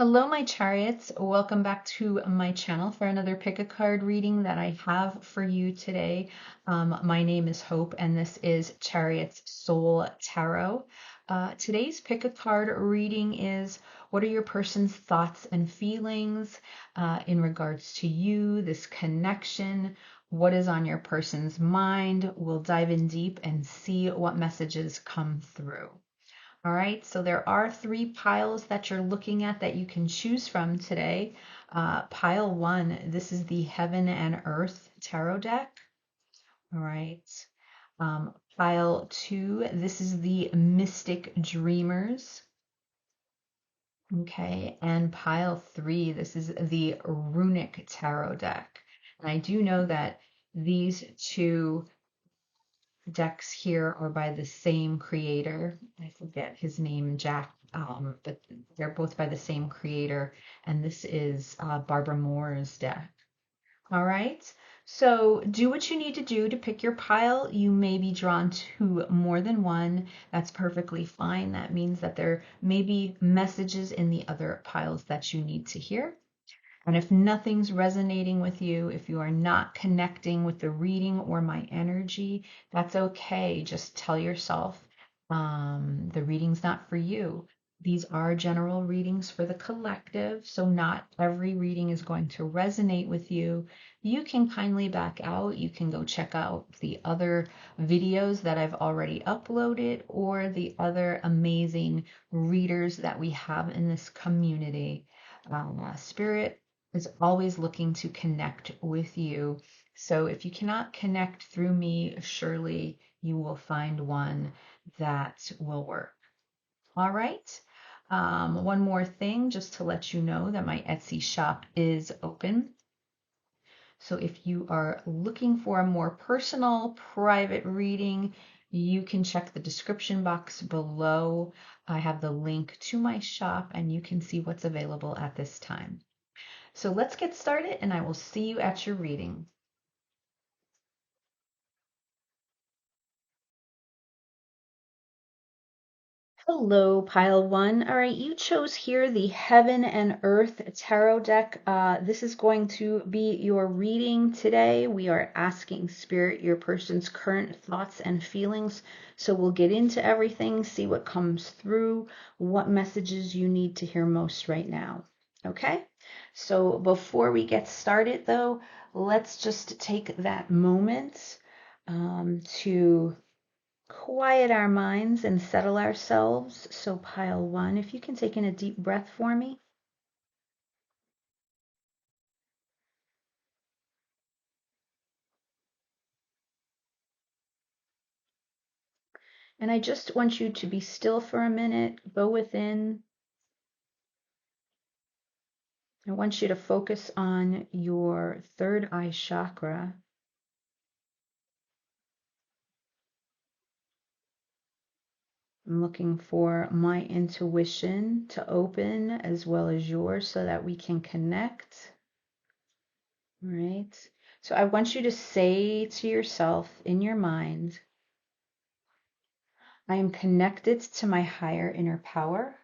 Hello, my chariots. Welcome back to my channel for another pick a card reading that I have for you today. My name is Hope, and this is Chariot's Soul Tarot. Today's pick a card reading is what are your person's thoughts and feelings in regards to you, this connection? What is on your person's mind? We'll dive in deep and see what messages come through. All right, so there are three piles that you're looking at that you can choose from today. Pile one, this is the Heaven and Earth Tarot deck. All right. Pile two, this is the Mystic Dreamers. Okay, and pile three, this is the Runic Tarot deck. And I do know that these two decks here are by the same creator. I forget his name, Jack, but they're both by the same creator. And this is Barbara Moore's deck. All right. So do what you need to do to pick your pile. You may be drawn to more than one. That's perfectly fine. That means that there may be messages in the other piles that you need to hear. And if nothing's resonating with you, if you are not connecting with the reading or my energy, that's okay. Just tell yourself the reading's not for you. These are general readings for the collective, so not every reading is going to resonate with you. You can kindly back out. You can go check out the other videos that I've already uploaded or the other amazing readers that we have in this community. Spirit is always looking to connect with you. So if you cannot connect through me, surely you will find one that will work. All right. One more thing, just to let you know that my Etsy shop is open. So if you are looking for a more personal, private reading, you can check the description box below. I have the link to my shop and you can see what's available at this time. So let's get started and I will see you at your reading. Hello, pile one. All right, you chose here the Heaven and Earth Tarot deck. This is going to be your reading today. We are asking Spirit your person's current thoughts and feelings. So we'll get into everything, see what comes through, what messages you need to hear most right now. Okay? So before we get started, though, let's just take that moment to quiet our minds and settle ourselves. So, pile one, if you can take in a deep breath for me. And I just want you to be still for a minute, go within. I want you to focus on your third eye chakra. I'm looking for my intuition to open as well as yours so that we can connect. All right. So I want you to say to yourself in your mind, I am connected to my higher inner power.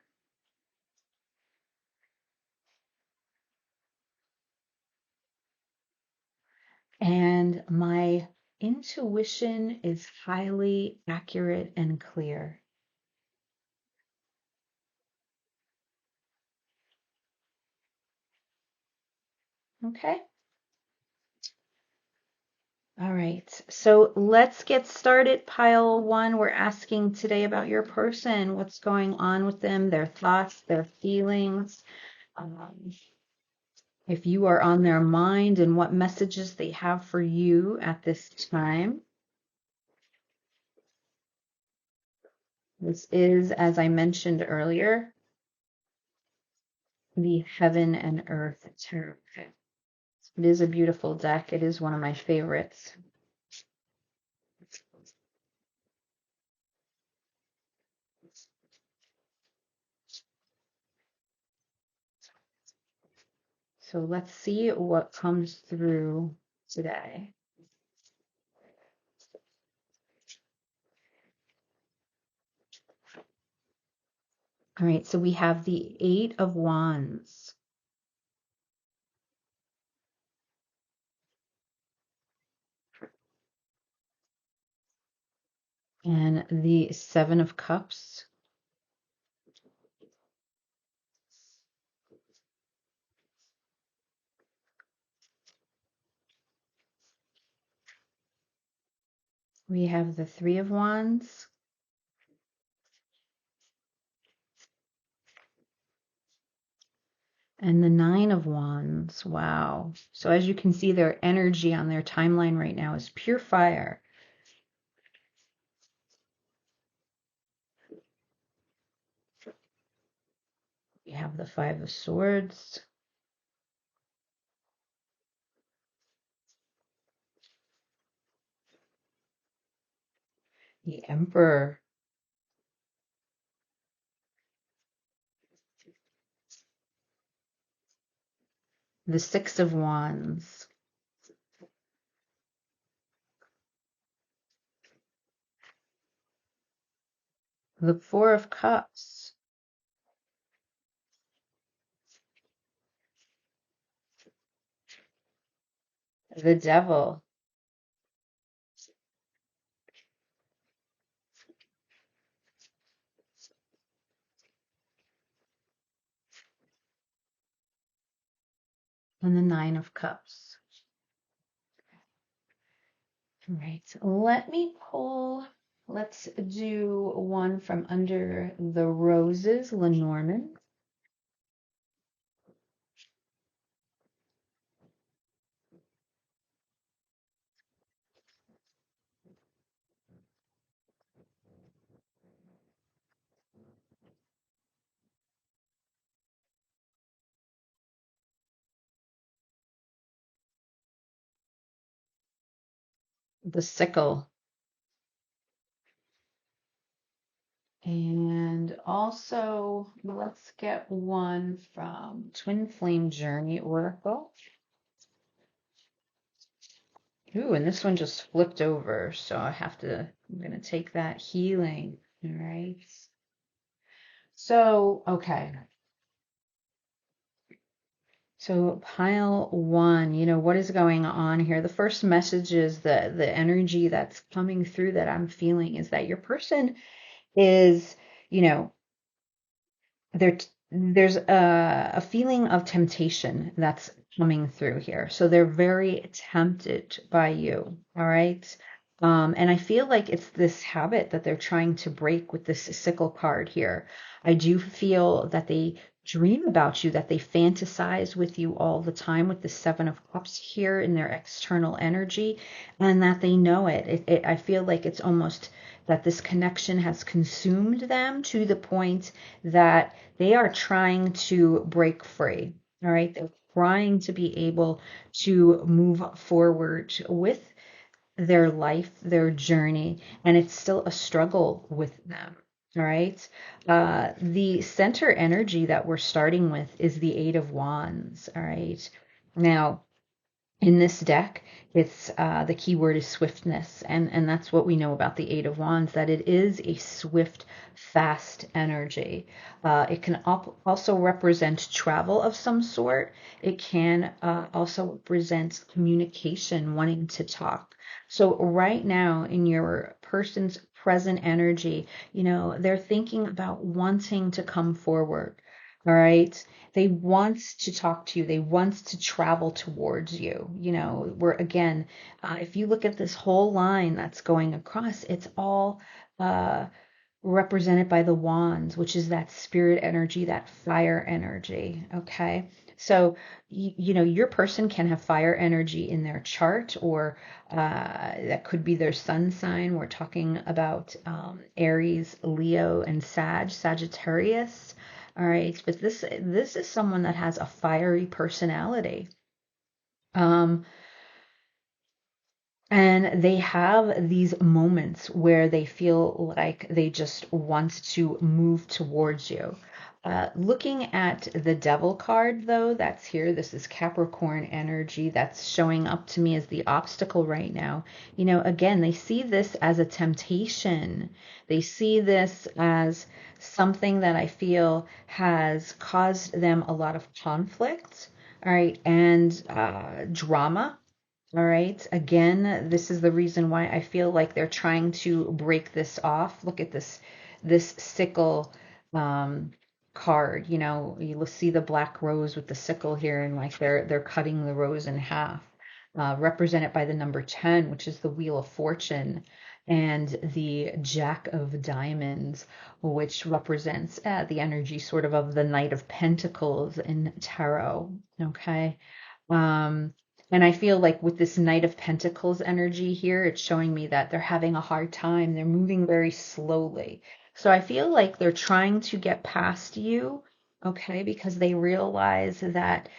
And my intuition is highly accurate and clear. Okay. All right. So let's get started. Pile one, we're asking today about your person, what's going on with them, their thoughts, their feelings. If you are on their mind and what messages they have for you at this time. This is, as I mentioned earlier, the Heaven and Earth Tarot. It is a beautiful deck. It is one of my favorites. So let's see what comes through today. All right, so we have the Eight of Wands. And the Seven of Cups. We have the Three of Wands. And the Nine of Wands. Wow. So as you can see, their energy on their timeline right now is pure fire. We have the Five of Swords. The Emperor. The Six of Wands. The Four of Cups. The Devil. And the Nine of Cups. All right, let me pull, let's do one from under the roses, Lenormand. The Sickle. And also, let's get one from Twin Flame Journey Oracle. Ooh, and this one just flipped over, so I'm going to take that healing. All right. So, okay. So pile one, what is going on here? The first message is the energy that's coming through that I'm feeling is that your person is, you know, there's a feeling of temptation that's coming through here. So they're very tempted by you. All right. And I feel like it's this habit that they're trying to break with this sickle card here. I do feel that they dream about you, that they fantasize with you all the time with the Seven of Cups here in their external energy, and that they know it. I feel like it's almost that this connection has consumed them to the point that they are trying to break free. All right. They're trying to be able to move forward with their life, their journey, and it's still a struggle with them. All right. The center energy that we're starting with is the Eight of Wands. All right. Now, in this deck, it's the key word is swiftness, and that's what we know about the Eight of Wands, that it is a swift, fast energy. It can also represent travel of some sort. It can also represent communication, wanting to talk. So right now in your person's present energy, they're thinking about wanting to come forward. All right. They want to talk to you. They want to travel towards you. Where again, if you look at this whole line that's going across, it's all represented by the wands, which is that spirit energy, that fire energy. Okay. So, your person can have fire energy in their chart, or that could be their sun sign. We're talking about Aries, Leo, and Sagittarius. All right. But this is someone that has a fiery personality. Um, and they have these moments where they feel like they just want to move towards you. Looking at the devil card, though, that's here, this is Capricorn energy that's showing up to me as the obstacle right now. Again, they see this as a temptation. They see this as something that I feel has caused them a lot of conflict, all right, and drama. All right. Again, this is the reason why I feel like they're trying to break this off. Look at this sickle um, card. You'll see the black rose with the sickle here, and like they're cutting the rose in half. Represented by the number 10, which is the Wheel of Fortune, and the Jack of Diamonds, which represents the energy sort of the Knight of Pentacles in tarot. Okay. Um, and I feel like with this Knight of Pentacles energy here, it's showing me that they're having a hard time. They're moving very slowly. So I feel like they're trying to get past you, okay, because they realize that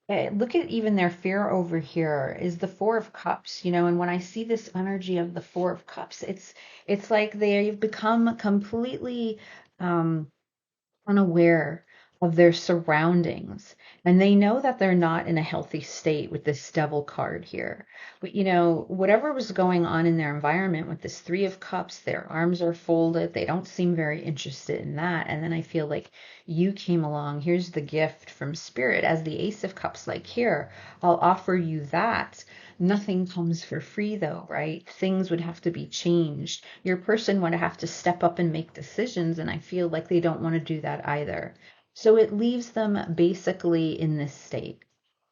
look at even their fear over here is the Four of Cups, and when I see this energy of the Four of Cups, it's like they've become completely um unaware of their surroundings, and they know that they're not in a healthy state with this devil card here. But whatever was going on in their environment with this Three of Cups, their arms are folded, they don't seem very interested in that. And then I feel like you came along. Here's the gift from Spirit as the Ace of Cups, like, here, I'll offer you that. Nothing comes for free, though, right? Things would have to be changed. Your person would have to step up and make decisions, and I feel like they don't want to do that either. So it leaves them basically in this state,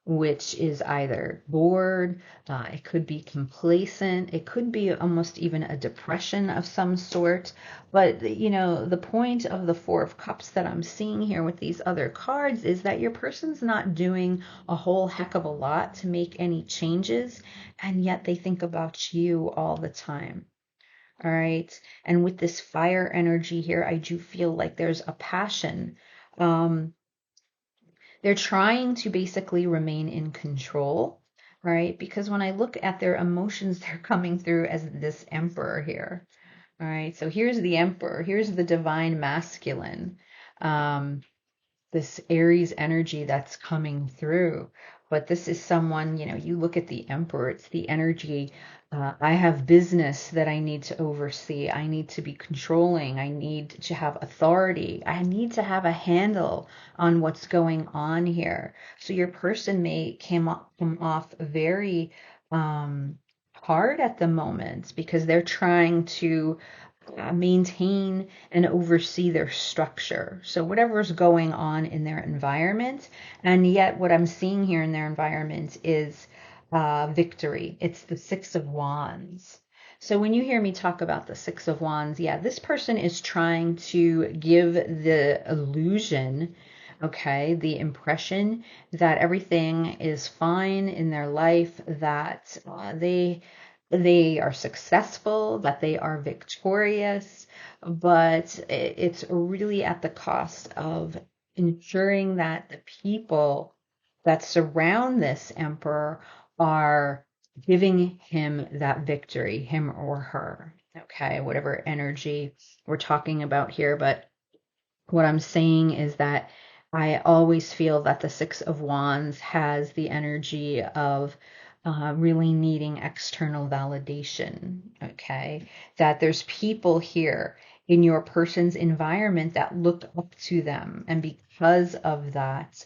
which is either bored, it could be complacent, it could be almost even a depression of some sort. But, the point of the Four of Cups that I'm seeing here with these other cards is that your person's not doing a whole heck of a lot to make any changes, and yet they think about you all the time. All right. And with this fire energy here, I do feel like there's a passion. Um, they're trying to basically remain in control, right? Because when I look at their emotions, they're coming through as this emperor here. All right. So here's the emperor. Here's the divine masculine. Um, this Aries energy that's coming through. But this is someone, you look at the Emperor, it's the energy. I have business that I need to oversee. I need to be controlling. I need to have authority. I need to have a handle on what's going on here. So your person may come off very hard at the moment because they're trying to maintain and oversee their structure. So whatever's going on in their environment, and yet what I'm seeing here in their environment is victory. It's the Six of Wands. So when you hear me talk about the Six of Wands, yeah, this person is trying to give the illusion, okay, the impression that everything is fine in their life, that they are successful, that they are victorious, but it's really at the cost of ensuring that the people that surround this emperor are giving him that victory, him or her. Okay, whatever energy we're talking about here. But what I'm saying is that I always feel that the Six of Wands has the energy of really needing external validation. Okay, that there's people here in your person's environment that look up to them, and because of that,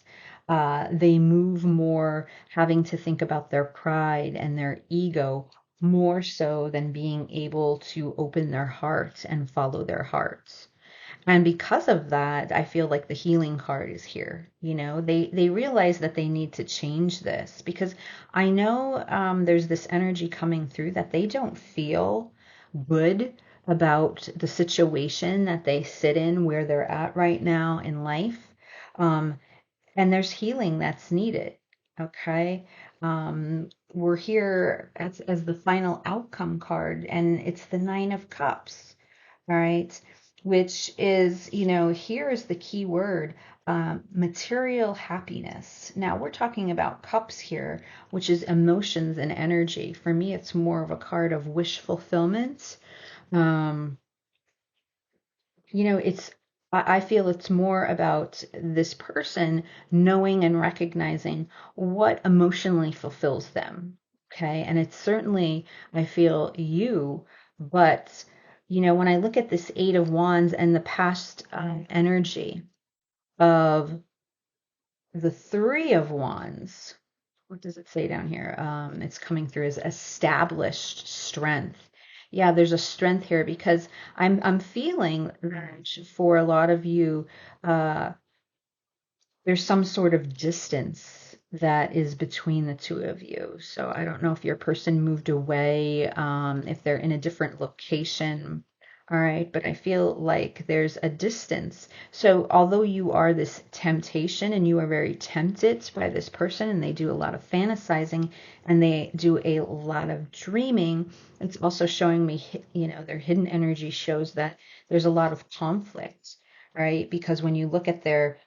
they move more having to think about their pride and their ego more so than being able to open their hearts and follow their hearts. And because of that, I feel like the healing card is here. They realize that they need to change this because I know there's this energy coming through that they don't feel good about the situation that they sit in where they're at right now in life. Um, and there's healing that's needed. Okay. We're here as the final outcome card, and it's the Nine of Cups. All right, which is, here is the key word, material happiness. Now we're talking about cups here, which is emotions and energy. For me, it's more of a card of wish fulfillment. Um, it's I feel it's more about this person knowing and recognizing what emotionally fulfills them. Okay. And it's certainly, I feel you, but when I look at this Eight of Wands and the past energy of the Three of Wands, what does it say down here? It's coming through as established strength. Yeah, there's a strength here because I'm feeling that for a lot of you, uh, there's some sort of distance that is between the two of you. So I don't know if your person moved away, if they're in a different location. All right, but I feel like there's a distance. So although you are this temptation and you are very tempted by this person and they do a lot of fantasizing and they do a lot of dreaming, it's also showing me, their hidden energy shows that there's a lot of conflict, right? Because when you look at their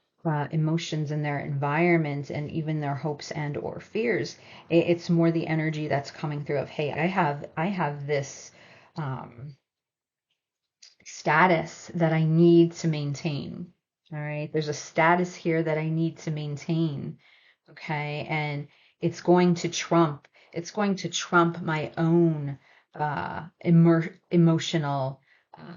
emotions in their environment and even their hopes and or fears, it's more the energy that's coming through of, hey, I have this um, status that I need to maintain. All right, there's a status here that I need to maintain. Okay, and it's going to trump my own emotional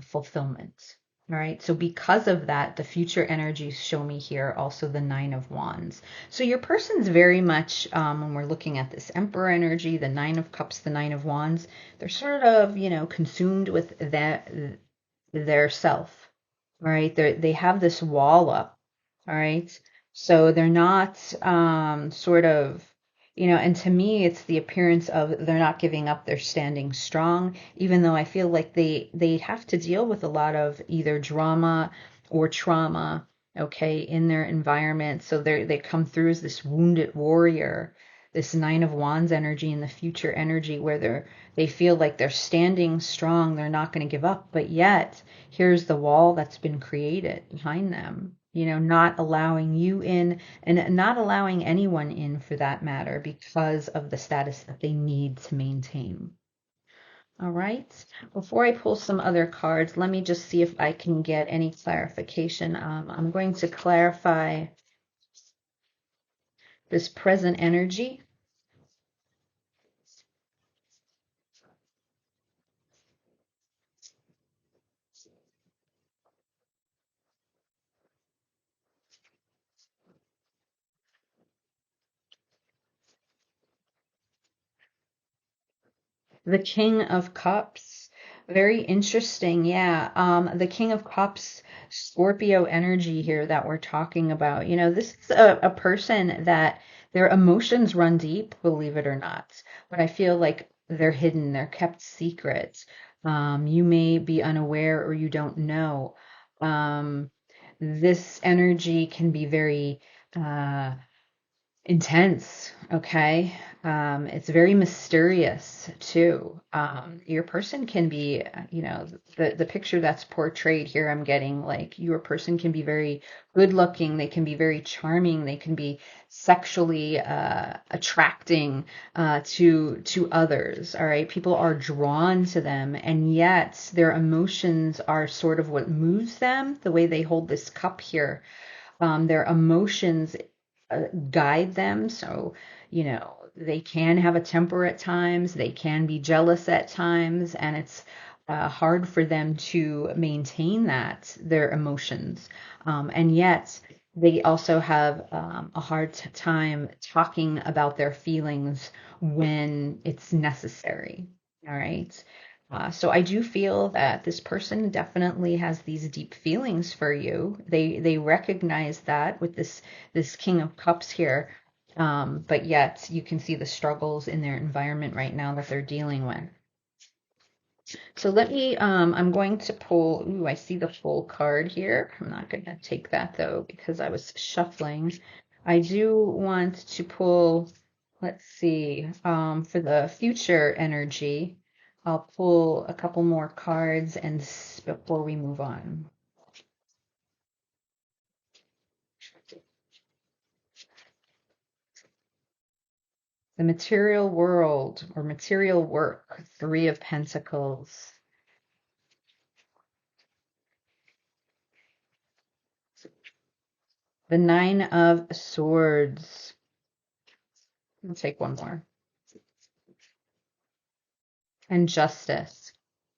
fulfillment. All right, so because of that, the future energies show me here also the Nine of Wands. So your person's very much, when we're looking at this Emperor energy, the Nine of Cups, the Nine of Wands, they're sort of, consumed with their self. All right, they have this wall up. All right, so they're not sort of, and to me, it's the appearance of they're not giving up, they're standing strong, even though I feel like they have to deal with a lot of either drama or trauma, okay, in their environment. So they come through as this wounded warrior, this Nine of Wands energy and the future energy where they feel like they're standing strong, they're not going to give up, but yet here's the wall that's been created behind them, not allowing you in and not allowing anyone in for that matter because of the status that they need to maintain. All right. Before I pull some other cards, let me just see if I can get any clarification. I'm going to clarify this present energy. The King of Cups. Very interesting. Yeah. The King of Cups, Scorpio energy here that we're talking about. This is a person that their emotions run deep, believe it or not. But I feel like they're hidden, they're kept secret. You may be unaware or you don't know. Um, this energy can be very intense, okay? It's very mysterious too. Your person can be, the picture that's portrayed here, I'm getting like your person can be very good looking, they can be very charming, they can be sexually attracting to others. All right, people are drawn to them, and yet their emotions are sort of what moves them. The way they hold this cup here, their emotions guide them. So, they can have a temper at times, they can be jealous at times, and it's hard for them to maintain their emotions. And yet, they also have a hard time talking about their feelings when it's necessary. All right. So I do feel that this person definitely has these deep feelings for you. They recognize that with this King of Cups here, but yet you can see the struggles in their environment right now that they're dealing with. So I'm going to pull, ooh, I see the full card here. I'm not going to take that though because I was shuffling. I do want to pull, let's see, for the future energy, I'll pull a couple more cards and before we move on. The material world or material work, Three of Pentacles. The Nine of Swords. I'll take one more. And Justice.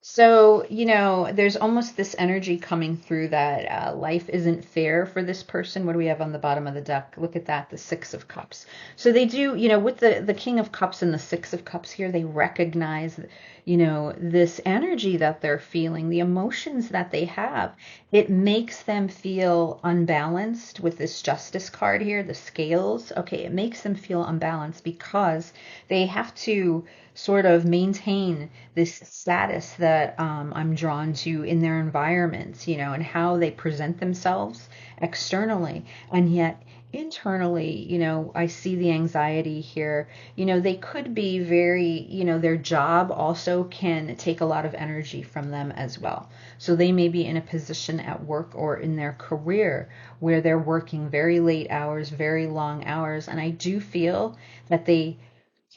So, there's almost this energy coming through that life isn't fair for this person. What do we have on the bottom of the deck? Look at that, the Six of Cups. So they do, with the King of Cups and the Six of Cups here, they recognize, this energy that they're feeling, the emotions that they have. It makes them feel unbalanced with this Justice card here, the scales. Okay, it makes them feel unbalanced because they have to sort of maintain this status that I'm drawn to in their environments, and how they present themselves externally. And yet, internally, I see the anxiety here. They could be very, their job also can take a lot of energy from them as well. So they may be in a position at work or in their career where they're working very late hours, very long hours. And I do feel that they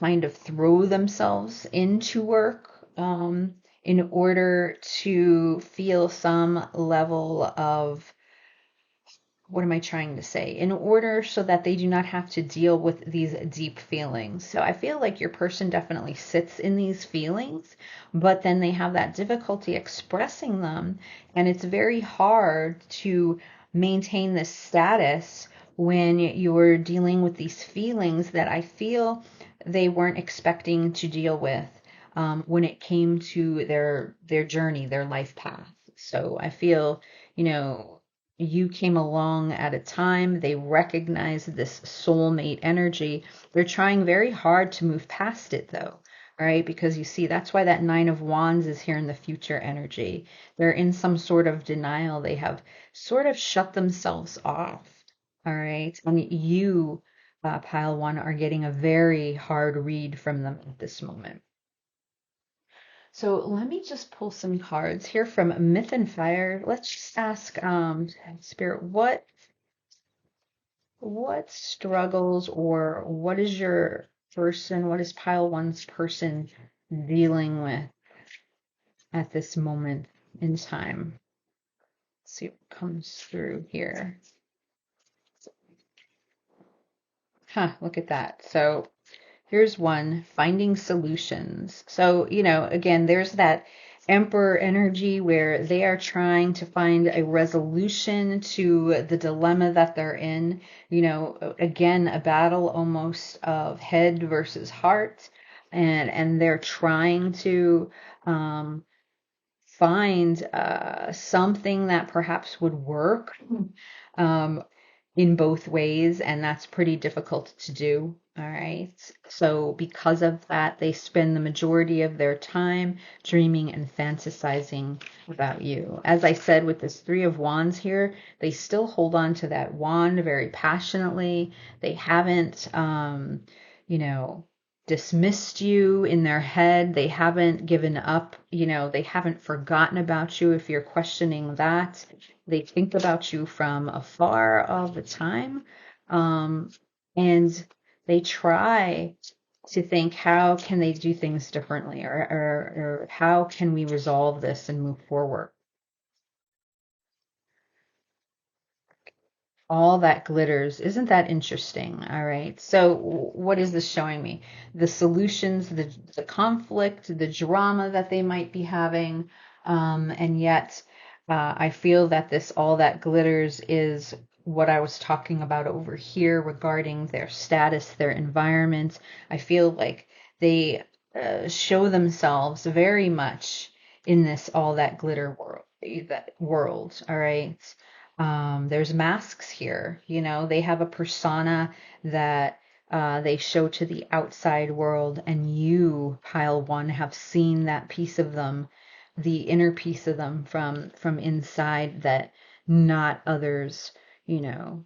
kind of throw themselves into work in order to feel some level of, what am I trying to say? In order so that they do not have to deal with these deep feelings. So I feel like your person definitely sits in these feelings, but then they have that difficulty expressing them. And it's very hard to maintain this status when you're dealing with these feelings that I feel they weren't expecting to deal with when it came to their journey, their life path. So I feel, you know, you came along at a time they recognize this soulmate energy. They're trying very hard to move past it though. All right, because you see, that's why that Nine of Wands is here in the future energy. They're in some sort of denial. They have sort of shut themselves off. All right, and you, pile one, are getting a very hard read from them at this moment. So let me just pull some cards here from Myth and Fire. Let's just ask Spirit, what struggles or what is your person, what is pile one's person dealing with at this moment in time? Let's see what comes through here. Look at that. So here's one, finding solutions. So, again, there's that emperor energy where they are trying to find a resolution to the dilemma that they're in. Again, a battle almost of head versus heart. And they're trying to find something that perhaps would work. Um, in both ways, and that's pretty difficult to do. All right. So, because of that, they spend the majority of their time dreaming and fantasizing about you. As I said, with this Three of Wands here, they still hold on to that wand very passionately. They haven't, you know, dismissed you in their head. They haven't given up, they haven't forgotten about you if you're questioning that. They think about you from afar all the time. And they try to think, how can they do things differently, or how can we resolve this and move forward? All that glitters. Isn't that interesting? All right. So what is this showing me? The solutions, the conflict, the drama that they might be having. And yet I feel that this all that glitters is what I was talking about over here regarding their status, their environment. I feel like they show themselves very much in this all that glitter world. All right. There's masks here. They have a persona that they show to the outside world, and you, pile one, have seen that piece of them, the inner piece of them from inside that not others, you know,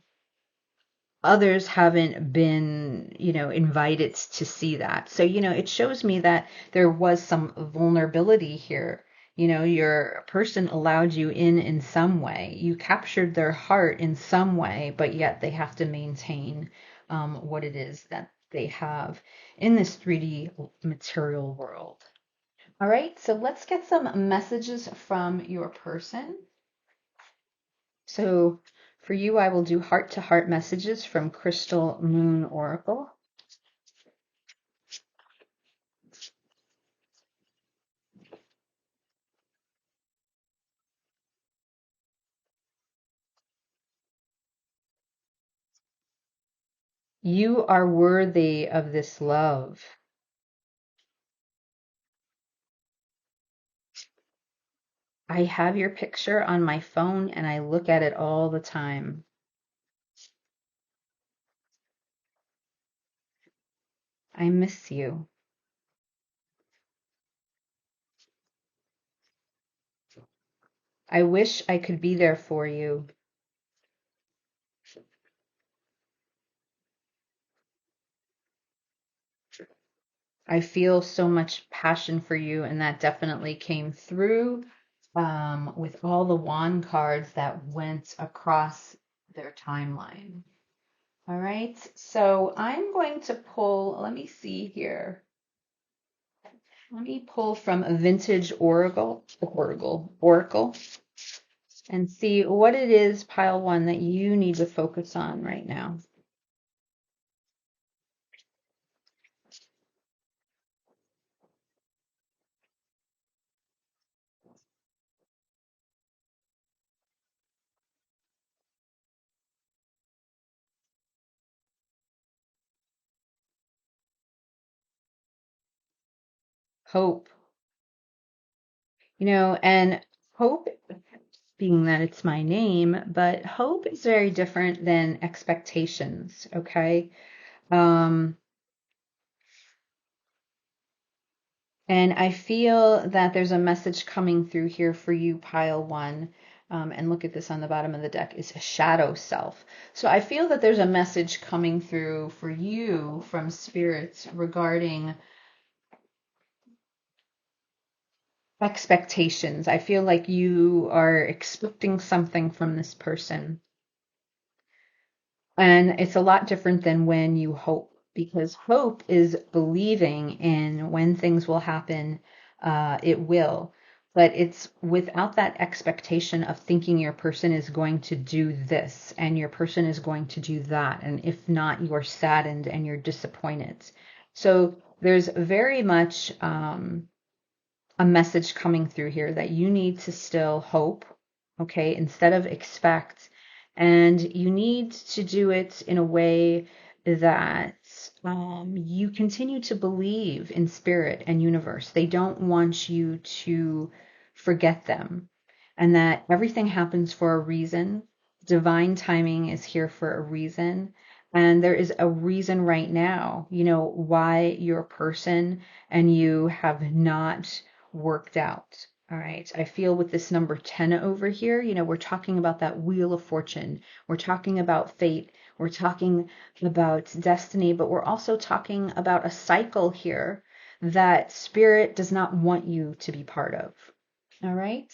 others haven't been, invited to see that. So, it shows me that there was some vulnerability here. Your person allowed you in some way. You captured their heart in some way, but yet they have to maintain what it is that they have in this 3D material world. All right, so let's get some messages from your person. So For you, I will do heart-to-heart messages from Crystal Moon Oracle. You are worthy of this love. I have your picture on my phone and I look at it all the time. I miss you. I wish I could be there for you. I feel so much passion for you, and that definitely came through with all the wand cards that went across their timeline. All right, so I'm going to pull, let me see here. Let me pull from a vintage oracle, and see what it is, pile one, that you need to focus on right now. Hope. And hope, being that it's my name, but hope is very different than expectations, okay? Um, and I feel that there's a message coming through here for you, pile one. And look at this on the bottom of the deck is a shadow self. So I feel that there's a message coming through for you from spirits regarding expectations. I feel like you are expecting something from this person. And it's a lot different than when you hope, because hope is believing in when things will happen, it will. But it's without that expectation of thinking your person is going to do this and your person is going to do that. And if not, you're saddened and you're disappointed. So there's very much a message coming through here that you need to still hope, okay, instead of expect. And you need to do it in a way that you continue to believe in spirit and universe. They don't want you to forget them, and that everything happens for a reason. Divine timing is here for a reason. And there is a reason right now, why your person and you have not worked out. All right. I feel with this number 10 over here, we're talking about that wheel of fortune. We're talking about fate. We're talking about destiny, but we're also talking about a cycle here that spirit does not want you to be part of. All right.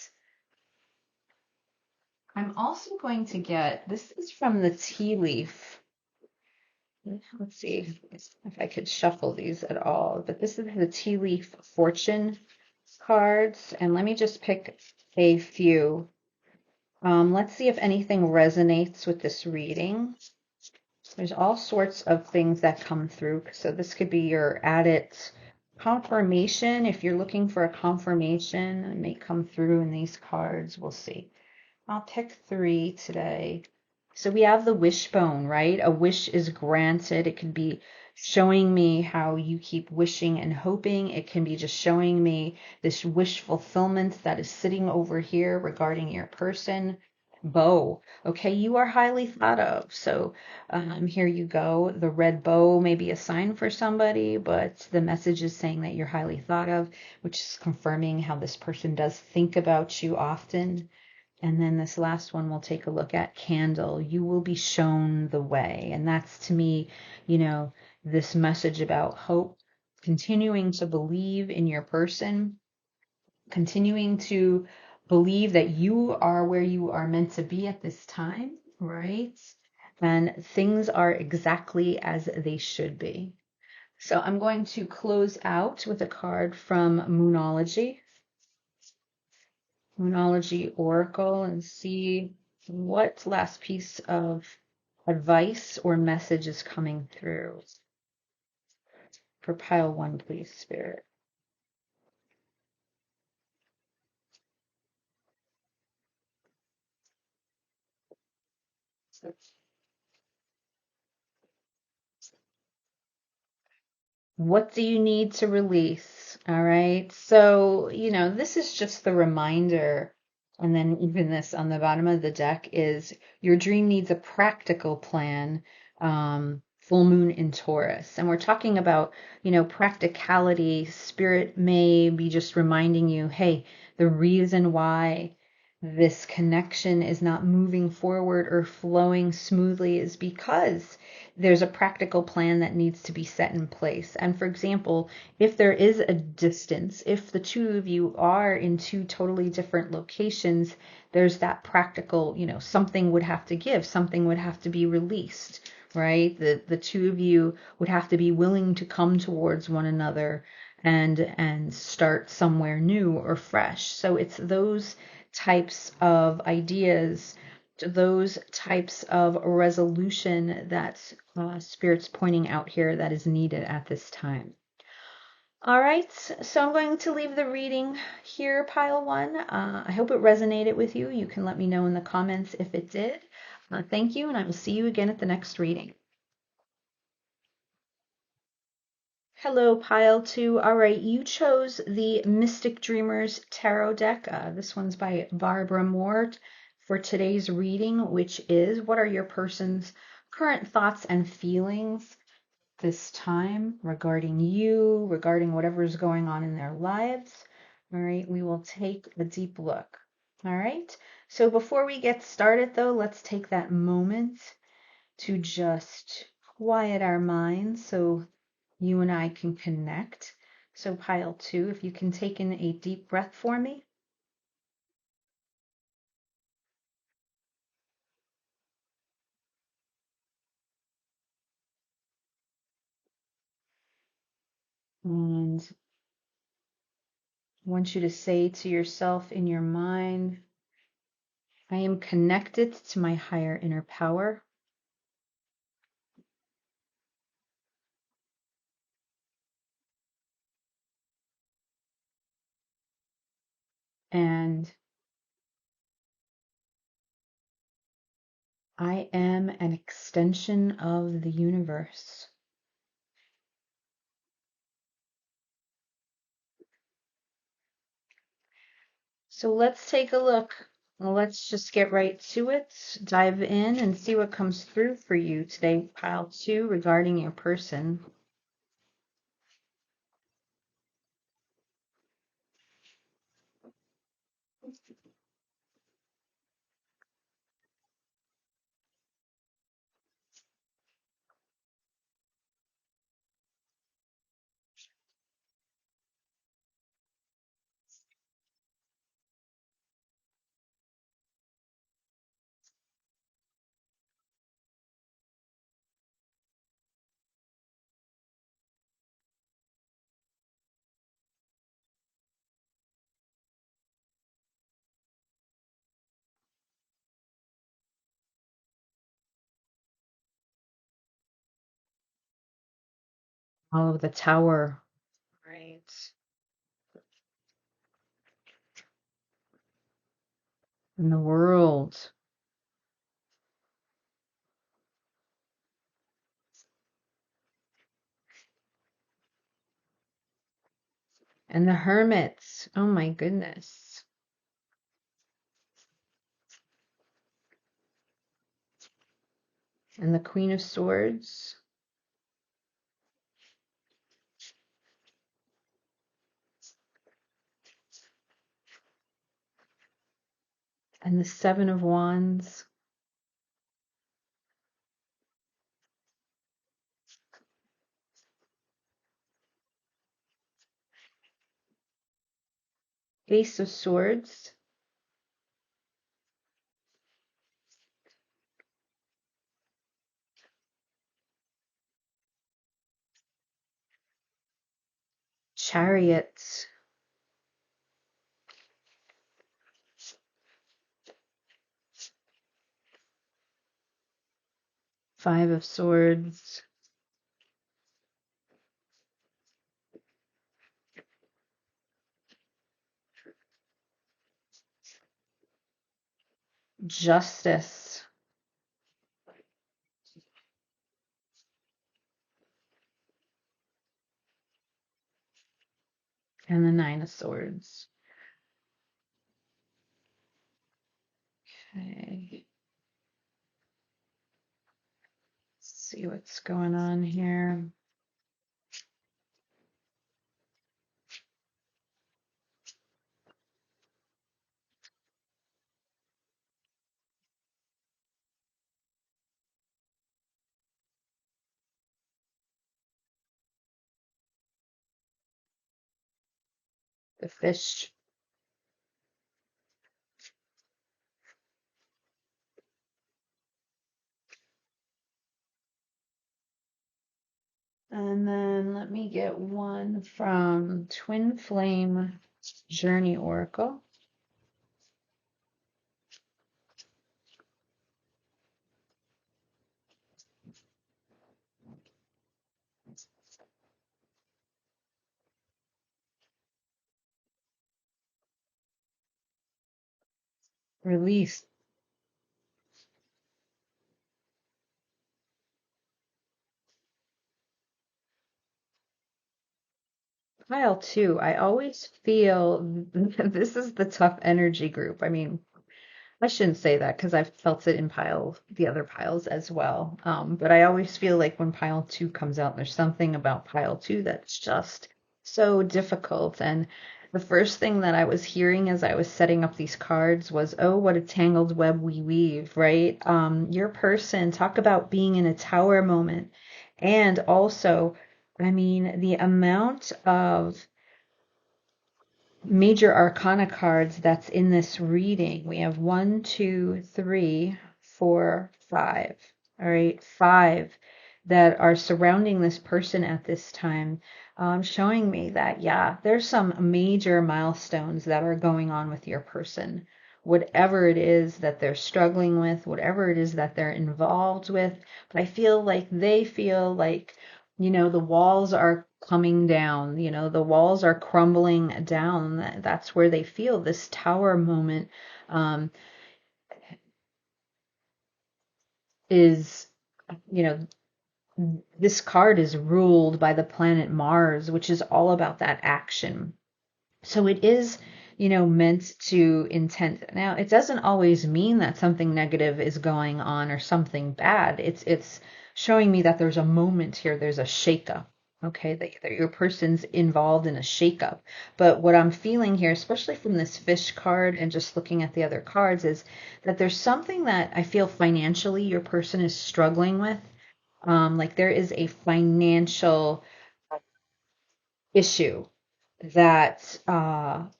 I'm also going to get, this is from the tea leaf. Let's see if I could shuffle these at all, but this is the tea leaf fortune cards, and let me just pick a few. Let's see if anything resonates with this reading. There's all sorts of things that come through, so this could be your added confirmation. If you're looking for a confirmation, it may come through in these cards. We'll see. I'll pick three today. So we have the wishbone, right? A wish is granted. It could be showing me how you keep wishing and hoping. It can be just showing me this wish fulfillment that is sitting over here regarding your person. Bow. Okay, you are highly thought of. So here you go. The red bow may be a sign for somebody, but the message is saying that you're highly thought of, which is confirming how this person does think about you often. And then this last one we'll take a look at, candle. You will be shown the way. And that's to me, this message about hope, continuing to believe in your person, continuing to believe that you are where you are meant to be at this time, right? And things are exactly as they should be. So I'm going to close out with a card from Moonology Oracle, and see. What last piece of advice or message is coming through for pile one, please, Spirit? What do you need to release? All right. So, this is just the reminder. And then even this on the bottom of the deck is your dream needs a practical plan. Full moon in Taurus. And we're talking about, practicality. Spirit may be just reminding you, hey, the reason why this connection is not moving forward or flowing smoothly is because there's a practical plan that needs to be set in place. And for example, if there is a distance, if the two of you are in two totally different locations, there's that practical, something would have to give, something would have to be released, right? The two of you would have to be willing to come towards one another and start somewhere new or fresh. So it's those types of ideas, those types of resolution that Spirit's pointing out here that is needed at this time. All right, so I'm going to leave the reading here, pile one. I hope it resonated with you. You can let me know in the comments if it did. Thank you, and I will see you again at the next reading. Hello, pile two. All right, you chose the Mystic Dreamers Tarot deck. This one's by Barbara Moore for today's reading, which is what are your person's current thoughts and feelings this time regarding you, regarding whatever is going on in their lives. All right, we will take a deep look. All right, so before we get started, though, let's take that moment to just quiet our minds so you and I can connect. So, pile two, if you can take in a deep breath for me. And I want you to say to yourself in your mind, I am connected to my higher inner power. And I am an extension of the universe. So let's take a look. Let's just get right to it. Dive in and see what comes through for you today, pile two, regarding your person. All of the tower. Right. And the world. And the hermits. Oh my goodness. And the Queen of Swords. And the Seven of Wands. Ace of Swords. Chariot. Five of Swords. Justice. And the Nine of Swords. Okay. Let's see what's going on here. The Fish. And then let me get one from Twin Flame Journey Oracle. Release. Pile two. I always feel this is the tough energy group. I mean, I shouldn't say that because I've felt it in the other piles as well. But I always feel like when pile two comes out, there's something about pile two that's just so difficult. And the first thing that I was hearing as I was setting up these cards was, oh, what a tangled web we weave, right? Your person, talk about being in a tower moment. And also, I mean, the amount of major arcana cards that's in this reading. We have one, two, three, four, five. All right, five that are surrounding this person at this time, showing me that, yeah, there's some major milestones that are going on with your person. Whatever it is that they're struggling with, whatever it is that they're involved with. But I feel like they feel like, the walls are coming down, the walls are crumbling down. That's where they feel this tower moment um, is, you know, this card is ruled by the planet Mars, which is all about that action. So it is, meant to intend. Now, it doesn't always mean that something negative is going on or something bad. It's showing me that there's a moment here, there's a shakeup. Okay, that your person's involved in a shakeup. But what I'm feeling here, especially from this fish card and just looking at the other cards, is that there's something that I feel financially your person is struggling with. Like there is a financial issue that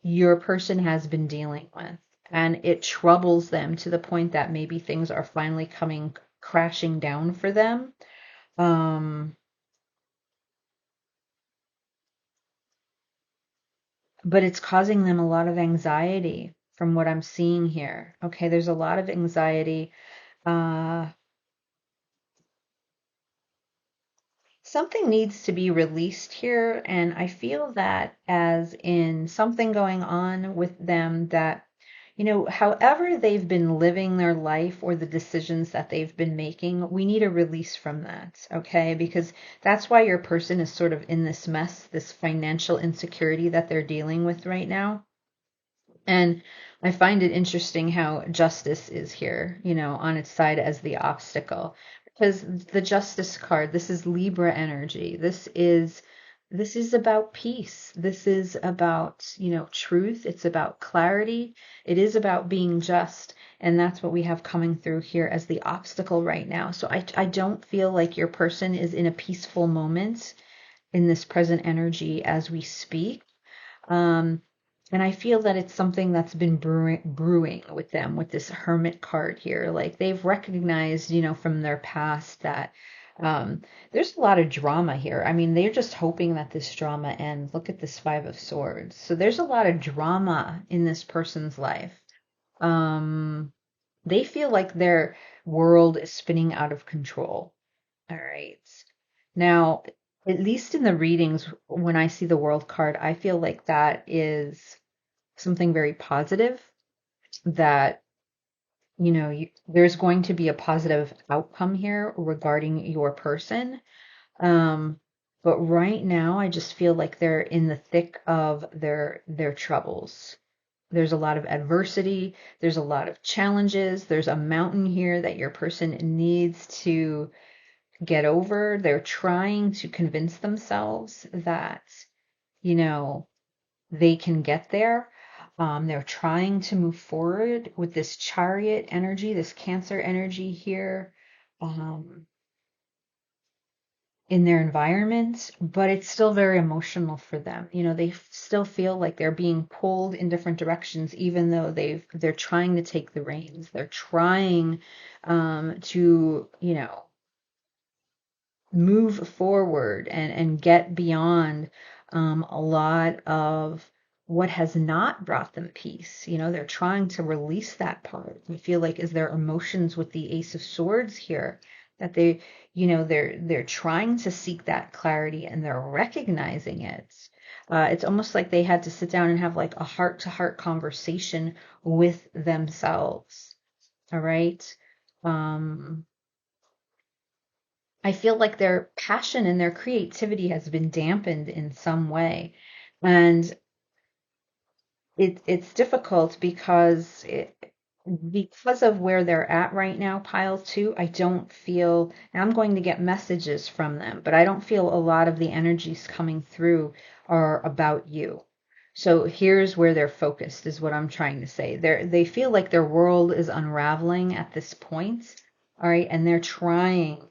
your person has been dealing with, and it troubles them to the point that maybe things are finally coming crashing down for them. Um, but it's causing them a lot of anxiety from what I'm seeing here. Okay, there's a lot of anxiety. Uh, Something needs to be released here, and I feel that as in something going on with them that, however they've been living their life or the decisions that they've been making, we need a release from that, okay? Because that's why your person is sort of in this mess, this financial insecurity that they're dealing with right now. And I find it interesting how justice is here, on its side as the obstacle. Because the justice card, this is Libra energy. This is about peace. This is about, truth. It's about clarity. It is about being just. And that's what we have coming through here as the obstacle right now. So I don't feel like your person is in a peaceful moment in this present energy as we speak. Um, and I feel that it's something that's been brewing with them with this Hermit card here. Like they've recognized, from their past that um, there's a lot of drama here. I mean, they're just hoping that this drama ends. Look at this Five of Swords. So there's a lot of drama in this person's life. Um, they feel like their world is spinning out of control. All right. Now, at least in the readings, when I see the world card, I feel like that is something very positive, that, there's going to be a positive outcome here regarding your person. Um, but right now, I just feel like they're in the thick of their troubles. There's a lot of adversity, there's a lot of challenges, there's a mountain here that your person needs to get over. They're trying to convince themselves that, you know, they can get there. They're trying to move forward with this chariot energy, this Cancer energy here, um, in their environment, but it's still very emotional for them. They still feel like they're being pulled in different directions, even though they're trying to take the reins. They're trying to, move forward and get beyond a lot of what has not brought them peace. They're trying to release that part. I feel like as their emotions with the Ace of Swords here, that they're trying to seek that clarity and they're recognizing it. It's almost like they had to sit down and have like a heart-to-heart conversation with themselves. All right. Um, I feel like their passion and their creativity has been dampened in some way. And it's difficult because of where they're at right now, pile two. I don't feel, and I'm going to get messages from them, but I don't feel a lot of the energies coming through are about you. So here's where they're focused, is what I'm trying to say. They feel like their world is unraveling at this point, all right, and they're trying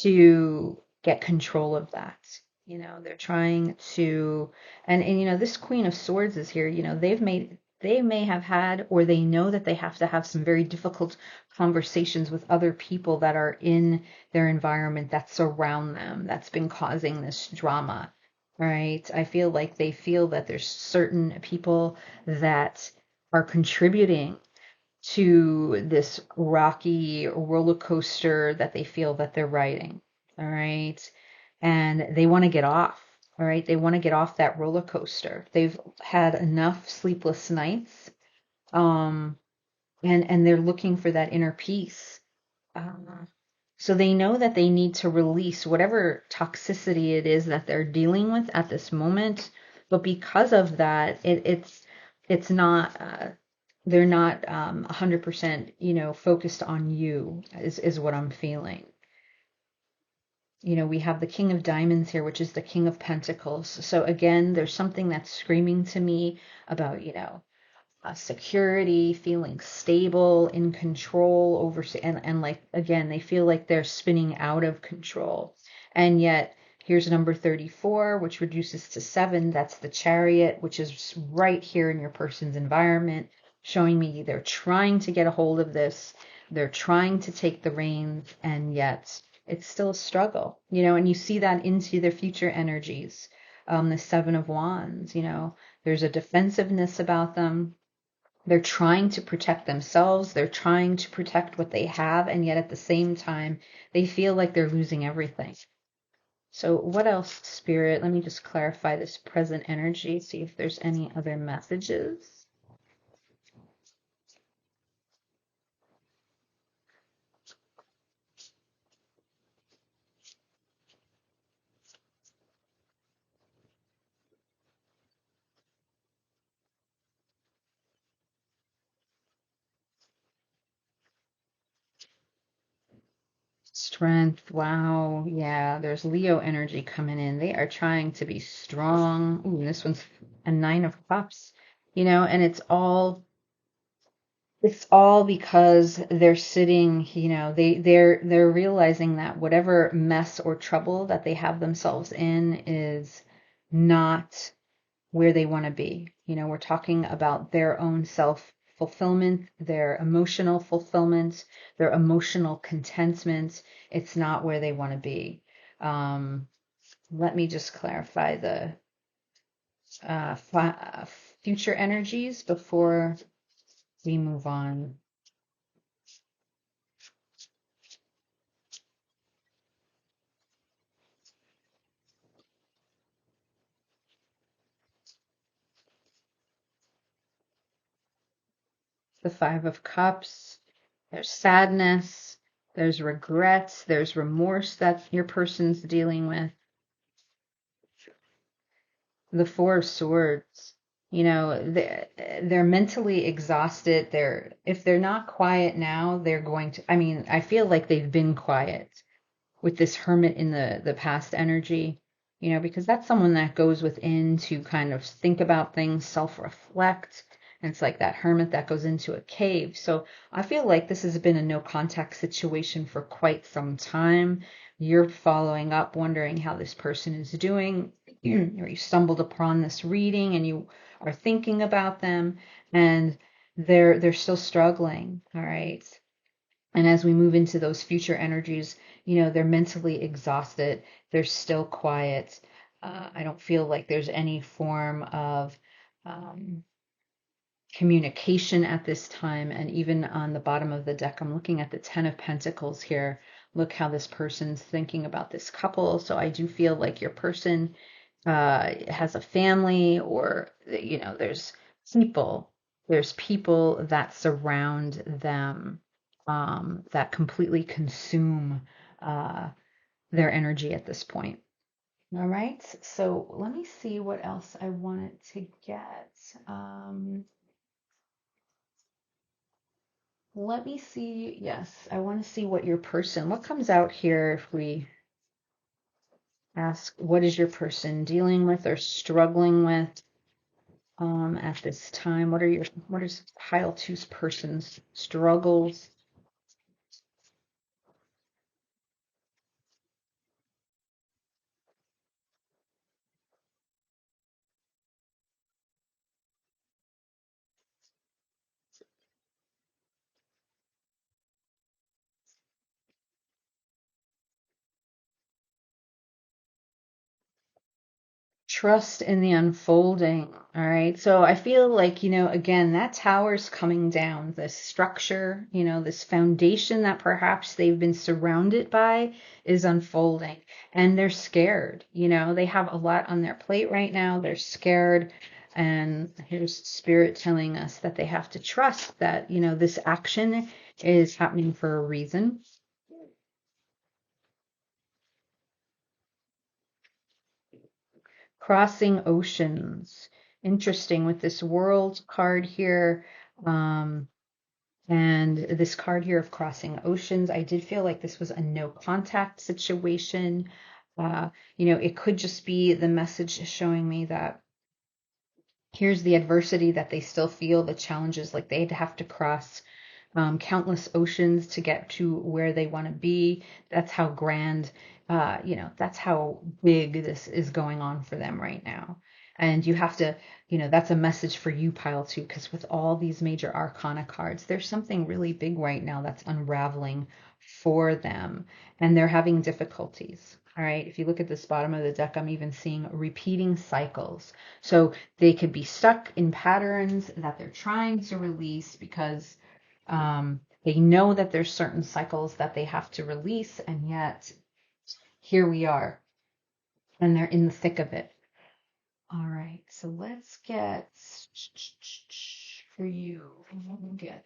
to get control of that. They're trying to, and this Queen of Swords is here. They may have had, or they know that they have to have some very difficult conversations with other people that are in their environment that surround them, that's been causing this drama. Right? I feel like they feel that there's certain people that are contributing to this rocky roller coaster that they feel that they're riding. All right. And they want to get off. All right. They want to get off that roller coaster. They've had enough sleepless nights. Um, and they're looking for that inner peace. Uh, so they know that they need to release whatever toxicity it is that they're dealing with at this moment. But because of that, it's not they're not 100%, focused on you, is what I'm feeling. We have the King of Diamonds here, which is the King of Pentacles. So again, there's something that's screaming to me about, security, feeling stable, in control over, and like, again, they feel like they're spinning out of control. And yet, here's number 34, which reduces to 7. That's the Chariot, which is right here in your person's environment, showing me they're trying to get a hold of this. They're trying to take the reins, and yet it's still a struggle, and you see that into their future energies. The Seven of Wands, there's a defensiveness about them. They're trying to protect themselves. They're trying to protect what they have. And yet at the same time, they feel like they're losing everything. So what else, Spirit? Let me just clarify this present energy, see if there's any other messages. Strength. Wow. Yeah, there's Leo energy coming in. They are trying to be strong. Ooh, this one's a Nine of Cups, and it's all because they're sitting, they're realizing that whatever mess or trouble that they have themselves in is not where they want to be. We're talking about their own self fulfillment, their emotional fulfillment, their emotional contentment. It's not where they want to be. Um, Let me just clarify the future energies before we move on. the Five of Cups. There's sadness, there's regrets, there's remorse that your person's dealing with. The Four of Swords. They're mentally exhausted. If they're not quiet now, they're going to, I mean, I feel like they've been quiet with this hermit in the past energy, because that's someone that goes within to kind of think about things, self-reflect. And it's like that hermit that goes into a cave. So I feel like this has been a no contact situation for quite some time. You're following up, wondering how this person is doing, or you stumbled upon this reading and you are thinking about them, and they're still struggling. All right. And as we move into those future energies, they're mentally exhausted. They're still quiet. I don't feel like there's any form of um, communication at this time. And even on the bottom of the deck, I'm looking at the Ten of Pentacles here. Look how this person's thinking about this couple. So I do feel like your person has a family, or, people. There's people that surround them, that completely consume uh, their energy at this point. All right. So let me see what else I wanted to get. Let me see. Yes, I want to see what comes out here if we ask, what is your person dealing with or struggling with at this time? What is pile two's person's struggles? Trust in the unfolding. All right. So I feel like, again, that tower's coming down, this structure, this foundation that perhaps they've been surrounded by is unfolding, and they're scared. They have a lot on their plate right now. They're scared. And here's spirit telling us that they have to trust that, this action is happening for a reason. Crossing oceans. Interesting with this world card here. And this card here of crossing oceans, I did feel like this was a no contact situation. It could just be the message showing me that here's the adversity that they still feel, the challenges, like they'd have to cross countless oceans to get to where they want to be. That's how grand, that's how big this is going on for them right now. And you have to, that's a message for you, pile two, because with all these major arcana cards, there's something really big right now that's unraveling for them, and they're having difficulties. All right. If you look at this bottom of the deck, I'm even seeing repeating cycles. So they could be stuck in patterns that they're trying to release because they know that there's certain cycles that they have to release, and yet here we are, and they're in the thick of it. All right, so let's get for you. Get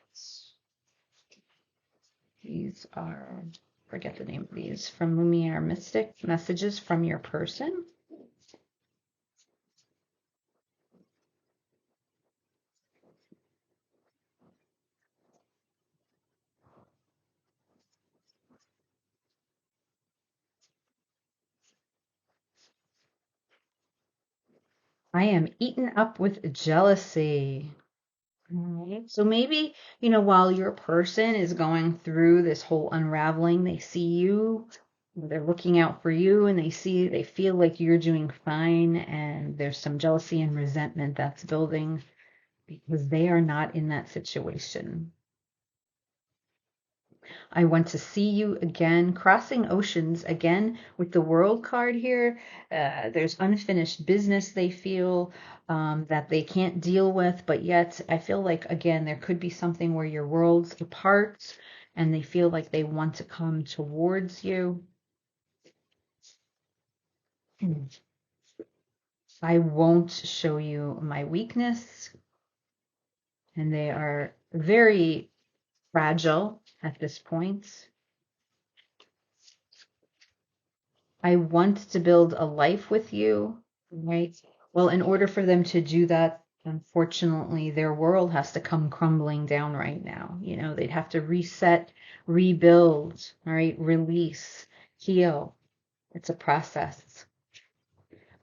these are, forget the name of these, from Lumiere Mystic, messages from your person. I am eaten up with jealousy. Right. So maybe, while your person is going through this whole unraveling, they see you, they're looking out for you, and they feel like you're doing fine, and there's some jealousy and resentment that's building because they are not in that situation. I want to see you again, crossing oceans again with the world card here. There's unfinished business they feel that they can't deal with, but yet I feel like, again, there could be something where your worlds apart and they feel like they want to come towards you. I won't show you my weakness. and they are very fragile at this point. I want to build a life with you, right? Well, in order for them to do that, unfortunately, their world has to come crumbling down right now. You know, they'd have to reset, rebuild, all right, release, heal. It's a process.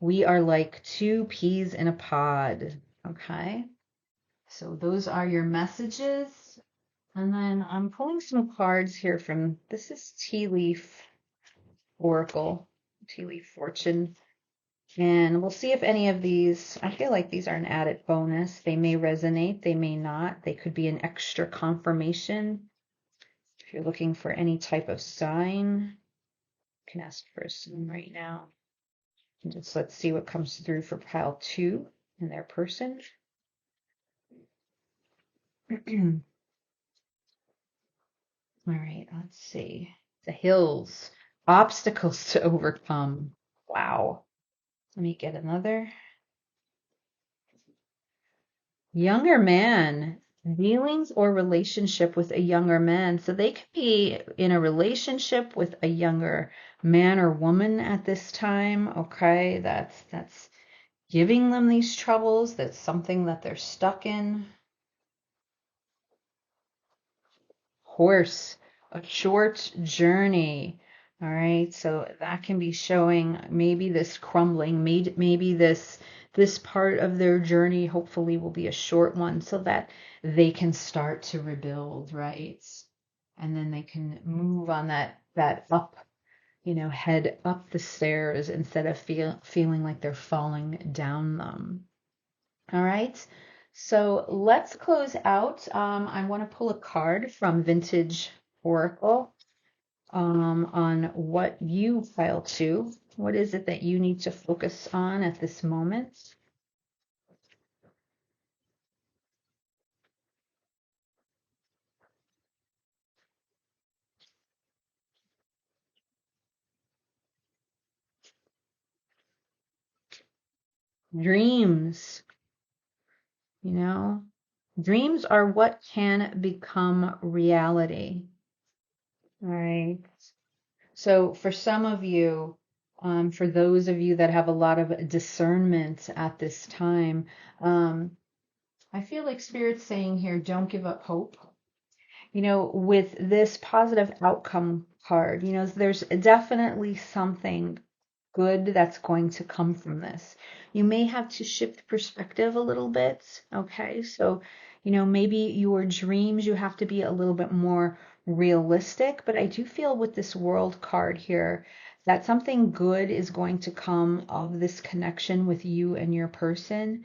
We are like two peas in a pod, okay? So those are your messages. And then I'm pulling some cards here from, this is Tea Leaf Oracle, Tea Leaf Fortune. And we'll see if any of these, I feel like these are an added bonus. They may resonate, they may not. They could be an extra confirmation. If you're looking for any type of sign, you can ask for a sign right now. And just let's see what comes through for pile 2 and their person. All right, let's see. The hills, obstacles to overcome. Wow. Let me get another. Younger man, dealings or relationship with a younger man. So they could be in a relationship with a younger man or woman at this time. Okay, that's giving them these troubles. That's something that they're stuck in. Horse, a short journey. All right, so that can be showing maybe this crumbling, maybe this part of their journey hopefully will be a short one so that they can start to rebuild, right? And then they can move on that up, head up the stairs instead of feeling like they're falling down them. All right. So let's close out. I want to pull a card from Vintage Oracle on what you pile to. What is it that you need to focus on at this moment? Dreams, you know, dreams are what can become reality. All right. So for some of you, for those of you that have a lot of discernment at this time, I feel like Spirit's saying here, don't give up hope. With this positive outcome card, there's definitely something good that's going to come from this. You may have to shift perspective a little bit. Okay. So, maybe your dreams, you have to be a little bit more realistic. But I do feel with this world card here that something good is going to come of this connection with you and your person.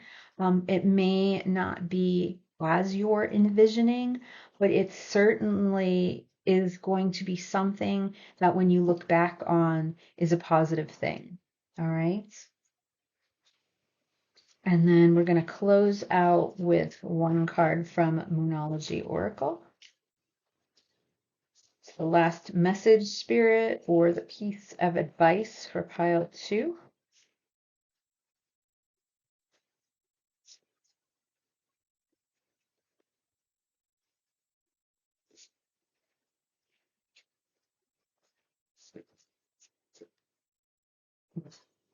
It may not be as you're envisioning, but it certainly is going to be something that when you look back on is a positive thing. All right. And then we're going to close out with one card from Moonology Oracle. It's the last message, Spirit, or the piece of advice for pile 2.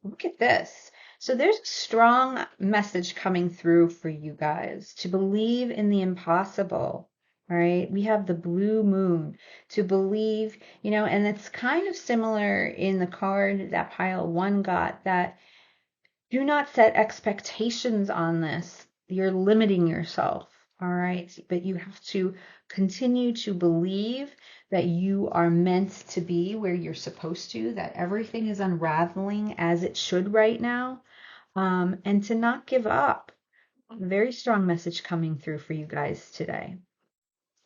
Look at this. So there's a strong message coming through for you guys to believe in the impossible. All right. We have the blue moon to believe, and it's kind of similar in the card that pile 1 got, that do not set expectations on this. You're limiting yourself. All right. But you have to continue to believe that you are meant to be where you're supposed to, that everything is unraveling as it should right now, and to not give up. Very strong message coming through for you guys today.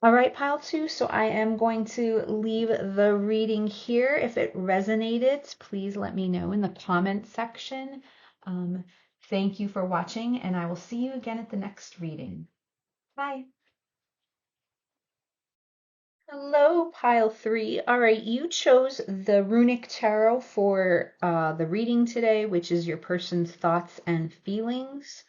All right, pile 2. So I am going to leave the reading here. If it resonated, please let me know in the comment section. Thank you for watching, and I will see you again at the next reading. Bye. Hello, pile 3. All right, you chose the Runic Tarot for the reading today, which is your person's thoughts and feelings.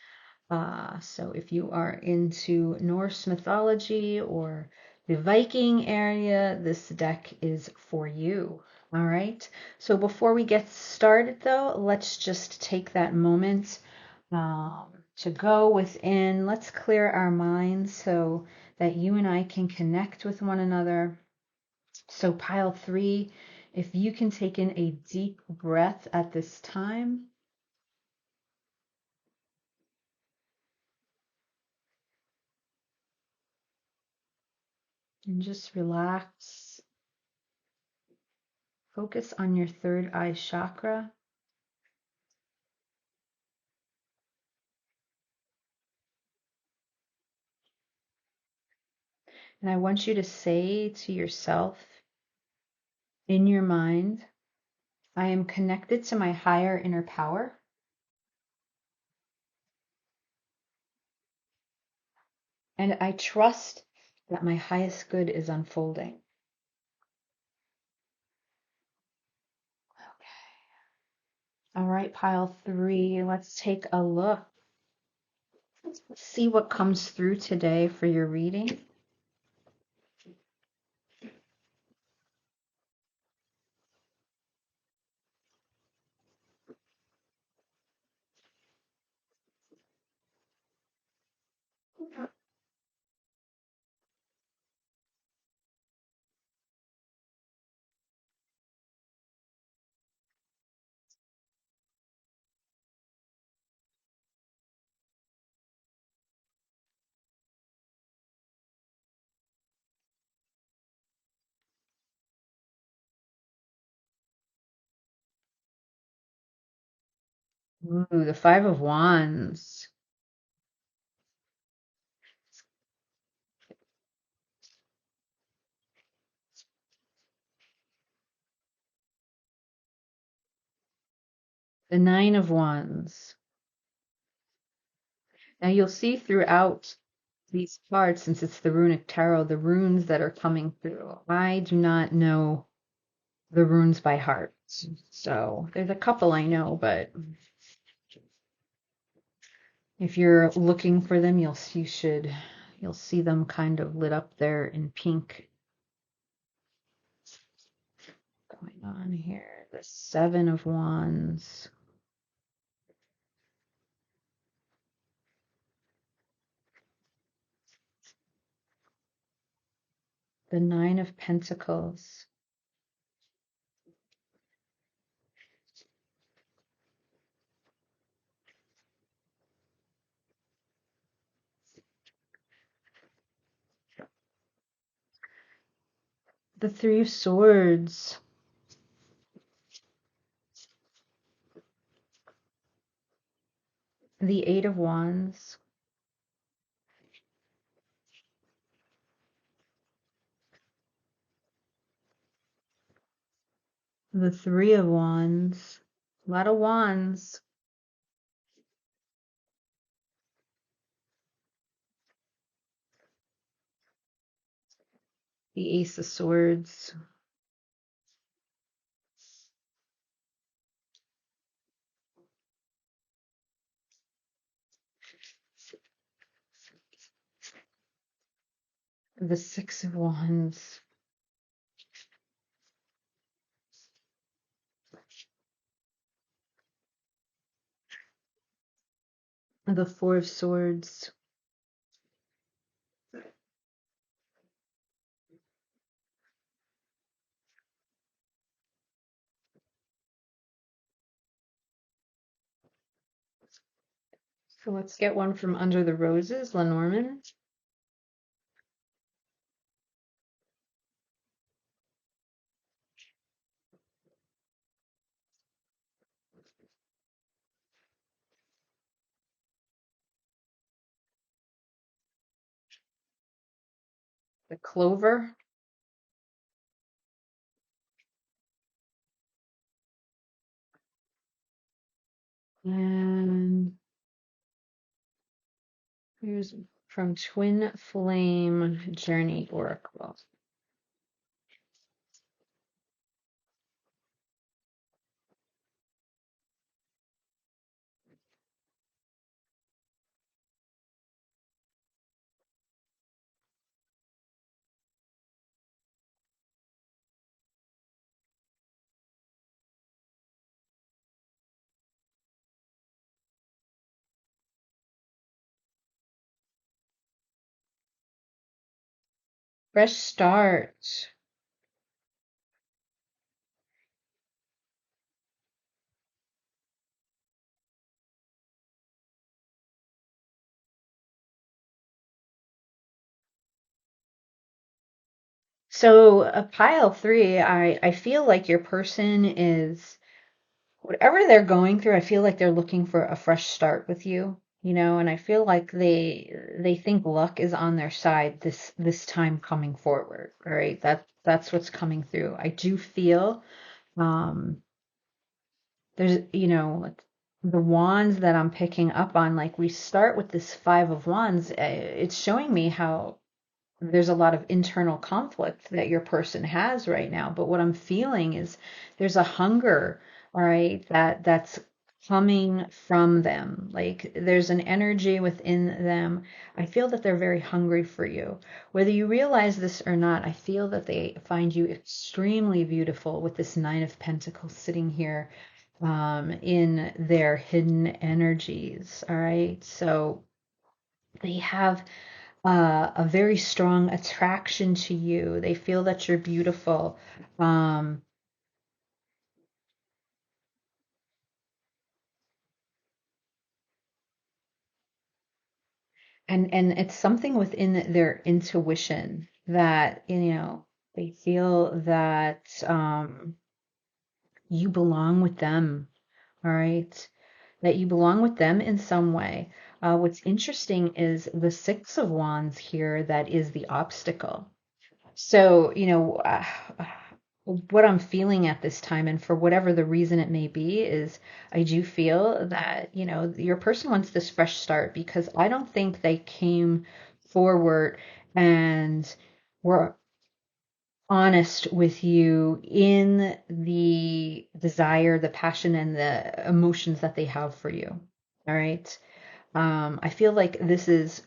So if you are into Norse mythology or the Viking area, this deck is for you. All right. So before we get started, though, let's just take that moment to go within. Let's clear our minds so that you and I can connect with one another. So, pile three, if you can take in a deep breath at this time and just relax, focus on your third eye chakra. And I want you to say to yourself in your mind, I am connected to my higher inner power, and I trust that my highest good is unfolding. All right, pile three, let's take a look. Let's see what comes through today for your reading. Ooh, the Five of Wands. The Nine of Wands. Now you'll see throughout these cards, since it's the runic tarot, the runes that are coming through. I do not know the runes by heart. So there's a couple I know, but if you're looking for them, you'll see them kind of lit up there in pink. Going on here, the Seven of Wands. The Nine of Pentacles. The Three of Swords. The Eight of Wands. The Three of Wands. A lot of wands. The Ace of Swords. The Six of Wands. The Four of Swords. So let's get one from Under the Roses, Lenormand. The Clover. And here's from Twin Flame Journey Oracle. Fresh start. So a pile three, I feel like your person is whatever they're going through, I feel like they're looking for a fresh start with you, and I feel like they think luck is on their side this time coming forward, all right? That's what's coming through. I do feel um there's, like the wands that I'm picking up on, like we start with this five of wands, it's showing me how there's a lot of internal conflict that your person has right now. But what I'm feeling is there's a hunger, all right, that's coming from them. Like there's an energy within them. I feel that they're very hungry for you. Whether you realize this or not, I feel that they find you extremely beautiful with this Nine of Pentacles sitting here in their hidden energies. All right. So they have a very strong attraction to you. They feel that you're beautiful. Um, and it's something within their intuition that, they feel that you belong with them. All right. That you belong with them in some way. What's interesting is the Six of Wands here, that is the obstacle. So, what I'm feeling at this time, and for whatever the reason it may be, is I do feel that, your person wants this fresh start because I don't think they came forward and were honest with you in the desire, the passion, and the emotions that they have for you. All right. I feel like this is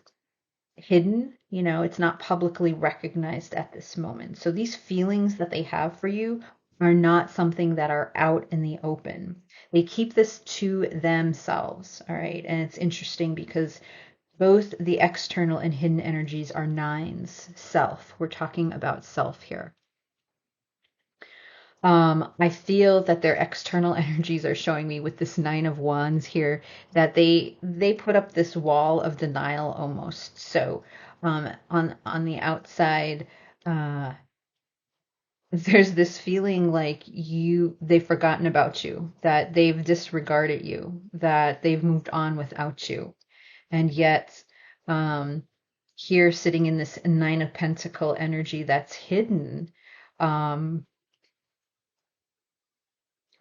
hidden, it's not publicly recognized at this moment. So these feelings that they have for you are not something that are out in the open. They keep this to themselves, all right? And it's interesting because both the external and hidden energies are nines, self. We're talking about self here. I feel that their external energies are showing me with this Nine of Wands here that they put up this wall of denial almost. So on the outside, uh, there's this feeling like they've forgotten about you, that they've disregarded you, that they've moved on without you, and yet um, here sitting in this Nine of Pentacle energy that's hidden. Um,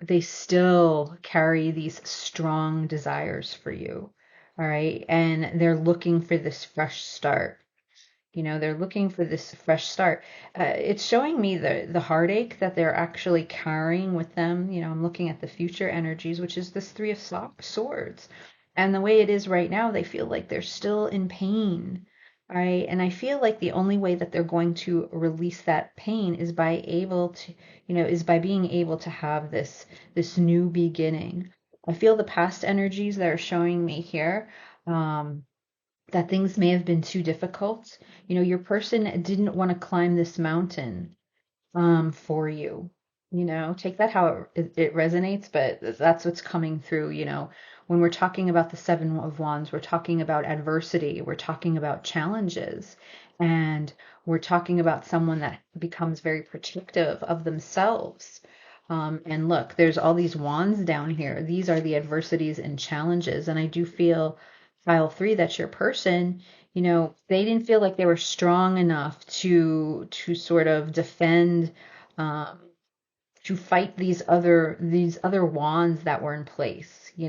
they still carry these strong desires for you. All right. And they're looking for this fresh start. They're looking for this fresh start. It's showing me the heartache that they're actually carrying with them. I'm looking at the future energies, which is this Three of Swords. And the way it is right now, they feel like they're still in pain. All right. And I feel like the only way that they're going to release that pain is by being able to have this new beginning. I feel the past energies that are showing me here. That things may have been too difficult. Your person didn't want to climb this mountain for you. Take that how it resonates, but that's what's coming through. When we're talking about the Seven of Wands, we're talking about adversity, we're talking about challenges, and we're talking about someone that becomes very protective of themselves. And look, there's all these wands down here. These are the adversities and challenges. And I do feel, file three, that your person, they didn't feel like they were strong enough to sort of defend, um, to fight these other wands that were in place. They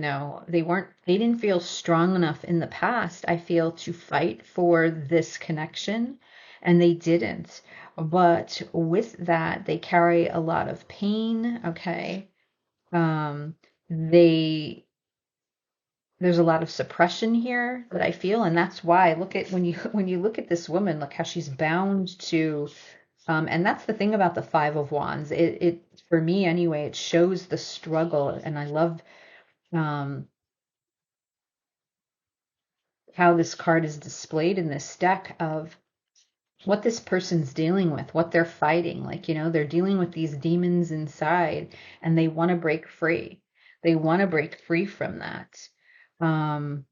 didn't feel strong enough in the past, I feel, to fight for this connection, and they didn't. But with that, they carry a lot of pain, okay? Um, they there's a lot of suppression here that I feel, and that's why, look at when you look at this woman, look how she's bound to, and that's the thing about the Five of Wands. It for me anyway, it shows the struggle, and I love um, how this card is displayed in this deck of what this person's dealing with, what they're fighting. Like, they're dealing with these demons inside and they want to break free. They want to break free from that. Um,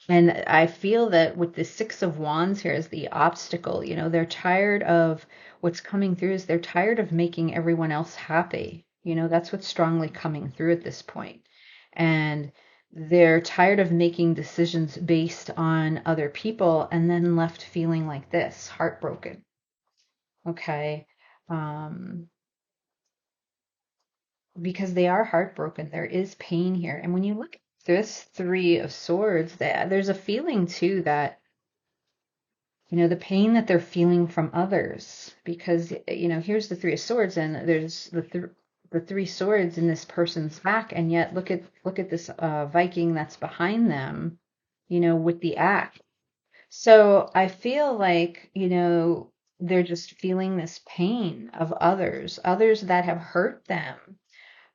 and I feel that with the Six of Wands here as the obstacle, they're tired of what's coming through is they're tired of making everyone else happy. That's what's strongly coming through at this point. And they're tired of making decisions based on other people and then left feeling like this, heartbroken. Okay. Um, because they are heartbroken. There is pain here. And when you look at this Three of Swords, there's a feeling too that the pain that they're feeling from others, because here's the Three of Swords and there's the Three Swords in this person's back, and yet look at this Viking that's behind them, with the axe. So I feel like they're just feeling this pain of others that have hurt them,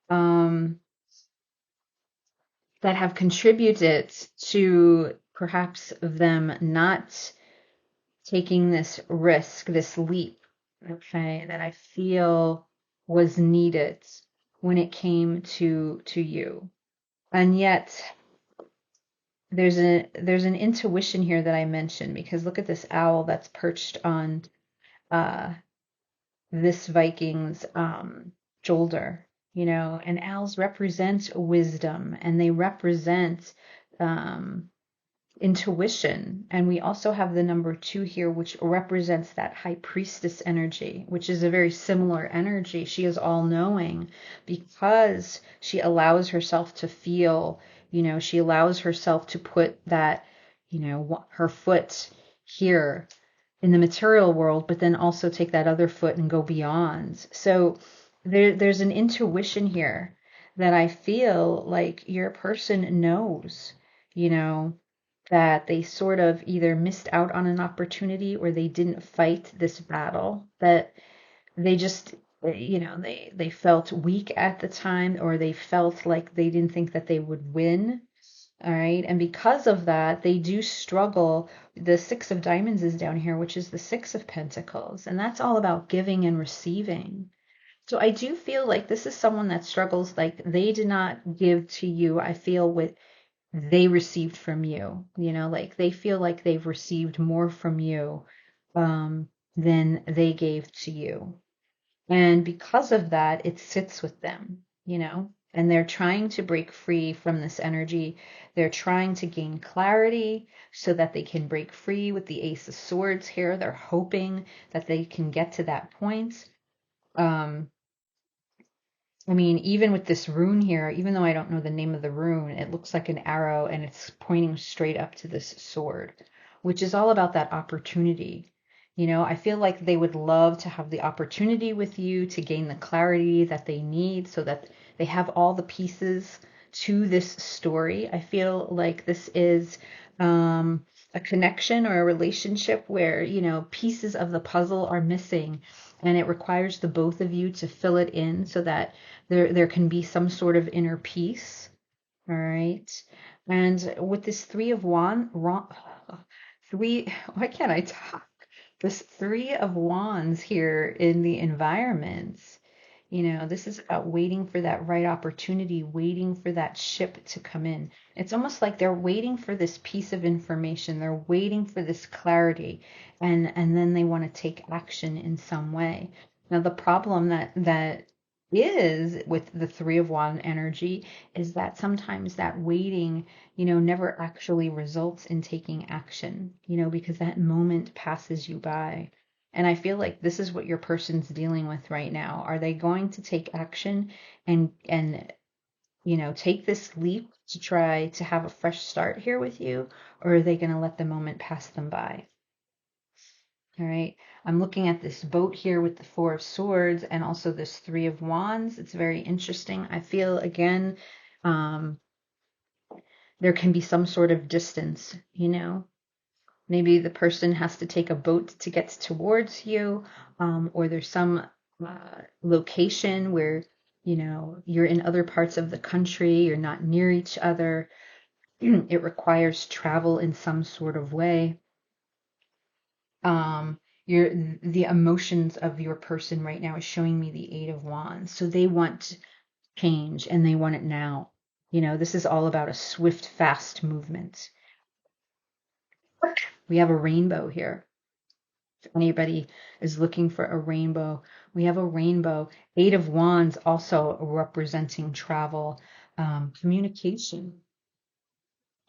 um that have contributed to perhaps them not taking this risk, this leap, okay, that I feel was needed when it came to you. And yet there's an intuition here that I mentioned, because look at this owl that's perched on uh this Viking's shoulder, and owls represent wisdom and they represent um intuition. And we also have the number two here, which represents that high priestess energy, which is a very similar energy. She is all knowing because she allows herself to feel, she allows herself to put that, her foot here in the material world, but then also take that other foot and go beyond. So there's an intuition here that I feel like your person knows, you know, that they sort of either missed out on an opportunity or they didn't fight this battle, that they just they felt weak at the time, or they felt like they didn't think that they would win. All right. And because of that, they do struggle. The Six of Diamonds is down here, which is the Six of Pentacles. And that's all about giving and receiving. So I do feel like this is someone that struggles, like they did not give to you. I feel what they received from you, like they feel like they've received more from you than they gave to you. And because of that, it sits with them, and they're trying to break free from this energy. They're trying to gain clarity so that they can break free with the Ace of Swords here. They're hoping that they can get to that point. Um, I mean, even with this rune here, even though I don't know the name of the rune, it looks like an arrow and it's pointing straight up to this sword, which is all about that opportunity. I feel like they would love to have the opportunity with you to gain the clarity that they need so that they have all the pieces to this story. I feel like this is a connection or a relationship where, pieces of the puzzle are missing, and it requires the both of you to fill it in so that there can be some sort of inner peace. All right. And with this three, why can't I talk? This Three of Wands here in the environments, this is about waiting for that right opportunity, waiting for that ship to come in. It's almost like they're waiting for this piece of information. They're waiting for this clarity, and then they want to take action in some way. Now, the problem that is with the Three of Wands energy is that sometimes that waiting, never actually results in taking action, because that moment passes you by. And I feel like this is what your person's dealing with right now. Are they going to take action and take this leap to try to have a fresh start here with you, or are they going to let the moment pass them by? All right. I'm looking at this boat here with the Four of Swords and also this Three of Wands. It's very interesting. I feel again, um, there can be some sort of distance, Maybe the person has to take a boat to get towards you, or there's some location where, you're in other parts of the country, you're not near each other. It requires travel in some sort of way. um, your the emotions of your person right now is showing me the Eight of Wands. So they want change and they want it now. This is all about a swift, fast movement. We have a rainbow here. If anybody is looking for a rainbow, we have a rainbow. Eight of Wands also representing travel, communication.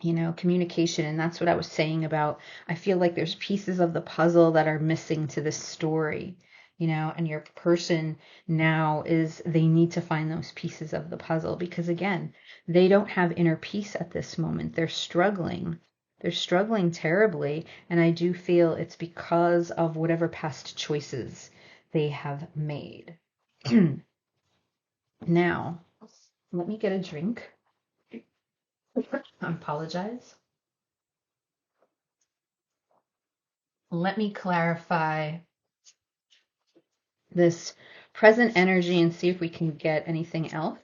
Communication. And that's what I was saying about, I feel like there's pieces of the puzzle that are missing to this story, and your person now they need to find those pieces of the puzzle because again, they don't have inner peace at this moment. They're struggling. They're struggling terribly. And I do feel it's because of whatever past choices they have made. Now, let me get a drink. I apologize. Let me clarify this present energy and see if we can get anything else.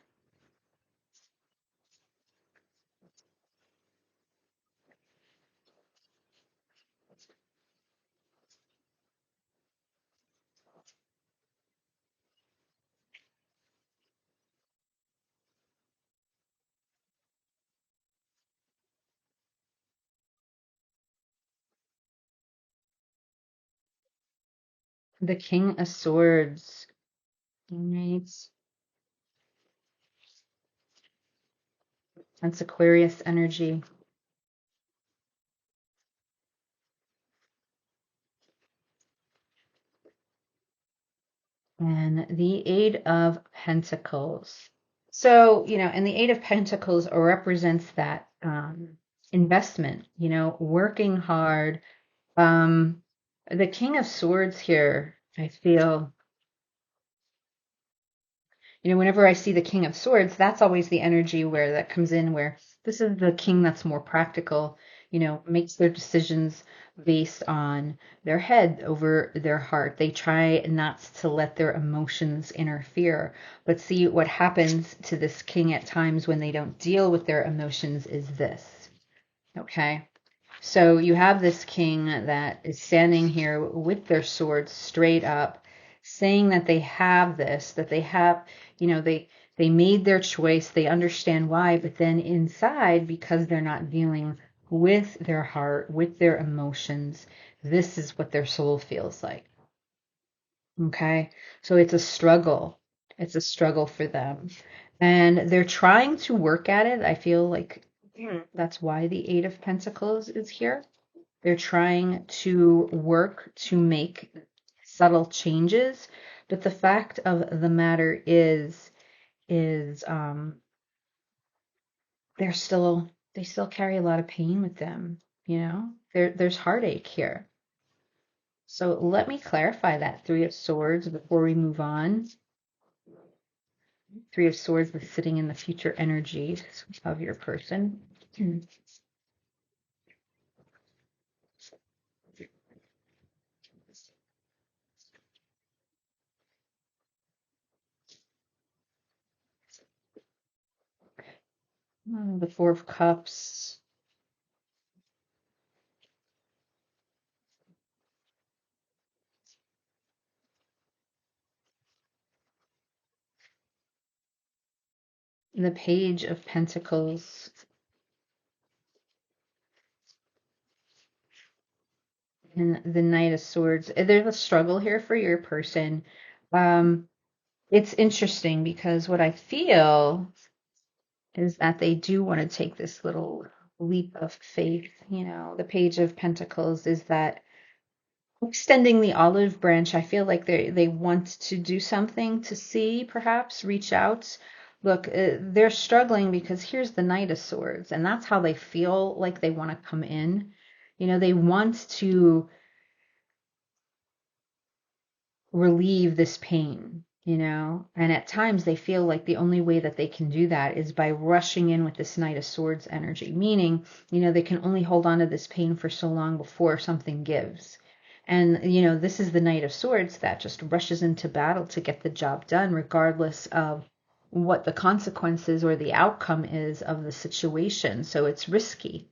The King of Swords. Right. That's Aquarius energy. And the Eight of Pentacles. So, and the Eight of Pentacles represents that investment, working hard. The King of Swords here, I feel, whenever I see the King of Swords, that's always the energy where that comes in, where this is the king that's more practical, makes their decisions based on their head over their heart. They try not to let their emotions interfere. But see, what happens to this king at times when they don't deal with their emotions is this. Okay. So you have this king that is standing here with their swords straight up, saying that they have this, that they have, they made their choice, they understand why, but then inside, because they're not dealing with their heart, with their emotions, this is what their soul feels like. Okay? So it's a struggle. It's a struggle for them. And they're trying to work at it. I feel like that's why the Eight of Pentacles is here. They're trying to work to make subtle changes, but the fact of the matter is they still carry a lot of pain with them, There's heartache here. So let me clarify that Three of Swords before we move on. Three of Swords is sitting in the future energies of your person. The Four of Cups. The Page of Pentacles. And the Knight of Swords. There's a struggle here for your person. It's interesting because what I feel is that they do want to take this little leap of faith. The Page of Pentacles is that extending the olive branch. I feel like they want to do something to see, perhaps reach out. Look, they're struggling because here's the Knight of Swords, and that's how they feel like they want to come in. They want to relieve this pain, and at times they feel like the only way that they can do that is by rushing in with this Knight of Swords energy, meaning, they can only hold on to this pain for so long before something gives. And, this is the Knight of Swords that just rushes into battle to get the job done, regardless of what the consequences or the outcome is of the situation. So it's risky,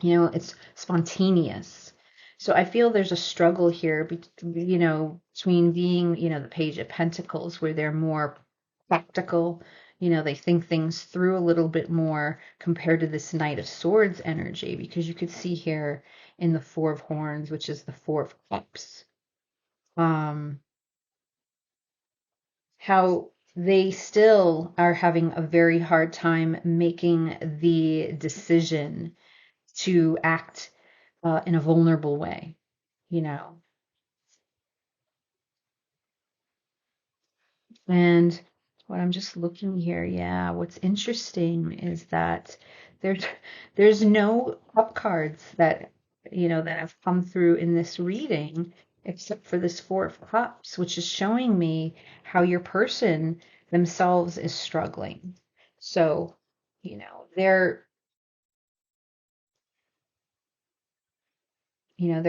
it's spontaneous. So I feel there's a struggle here, between being, the Page of Pentacles, where they're more practical, they think things through a little bit more compared to this Knight of Swords energy, because you could see here in the Four of Horns, which is the Four of Cups, um, how they still are having a very hard time making the decision to act in a vulnerable way, you know. And what I'm just looking here, yeah, what's interesting is that there's there's no cup cards that have come through in this reading except for this Four of Cups, which is showing me how your person themselves is struggling. So, they're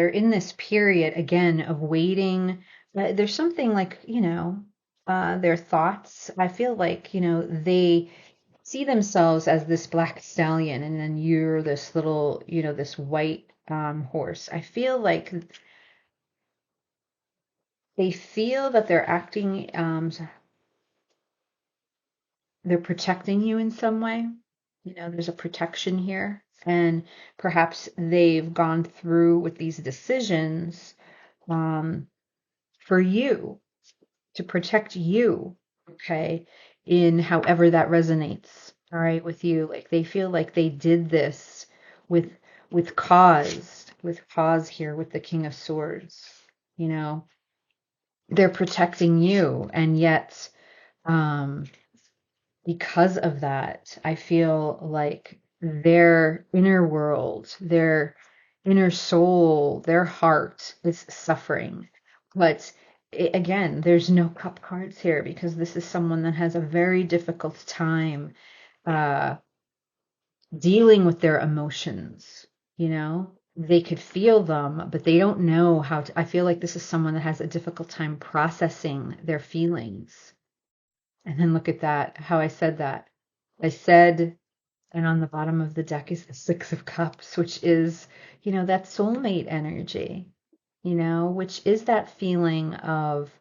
in this period again of waiting. There's something like, their thoughts. I feel like, they see themselves as this black stallion, and then you're this little, this white horse. I feel like they feel that they're acting, they're protecting you in some way. There's a protection here. And perhaps they've gone through with these decisions um, for you, to protect you, okay, in however that resonates, all right, with you. Like they feel like they did this with with cause here with the King of Swords. You know, they're protecting you, and yet, um, because of that, I feel like their inner world, their inner soul, their heart is suffering. But again, there's no cup cards here because this is someone that has a very difficult time uh, dealing with their emotions. They could feel them, but they don't know how to. I feel like this is someone that has a difficult time processing their feelings. And then look at that, how I said that. I said, and on the bottom of the deck is the Six of Cups, which is, that soulmate energy, which is that feeling of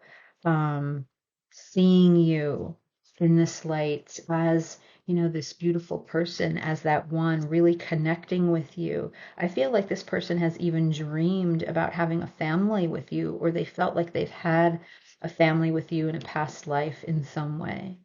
seeing you in this light as, this beautiful person, as that one really connecting with you. I feel like this person has even dreamed about having a family with you, or they felt like they've had a family with you in a past life in some way,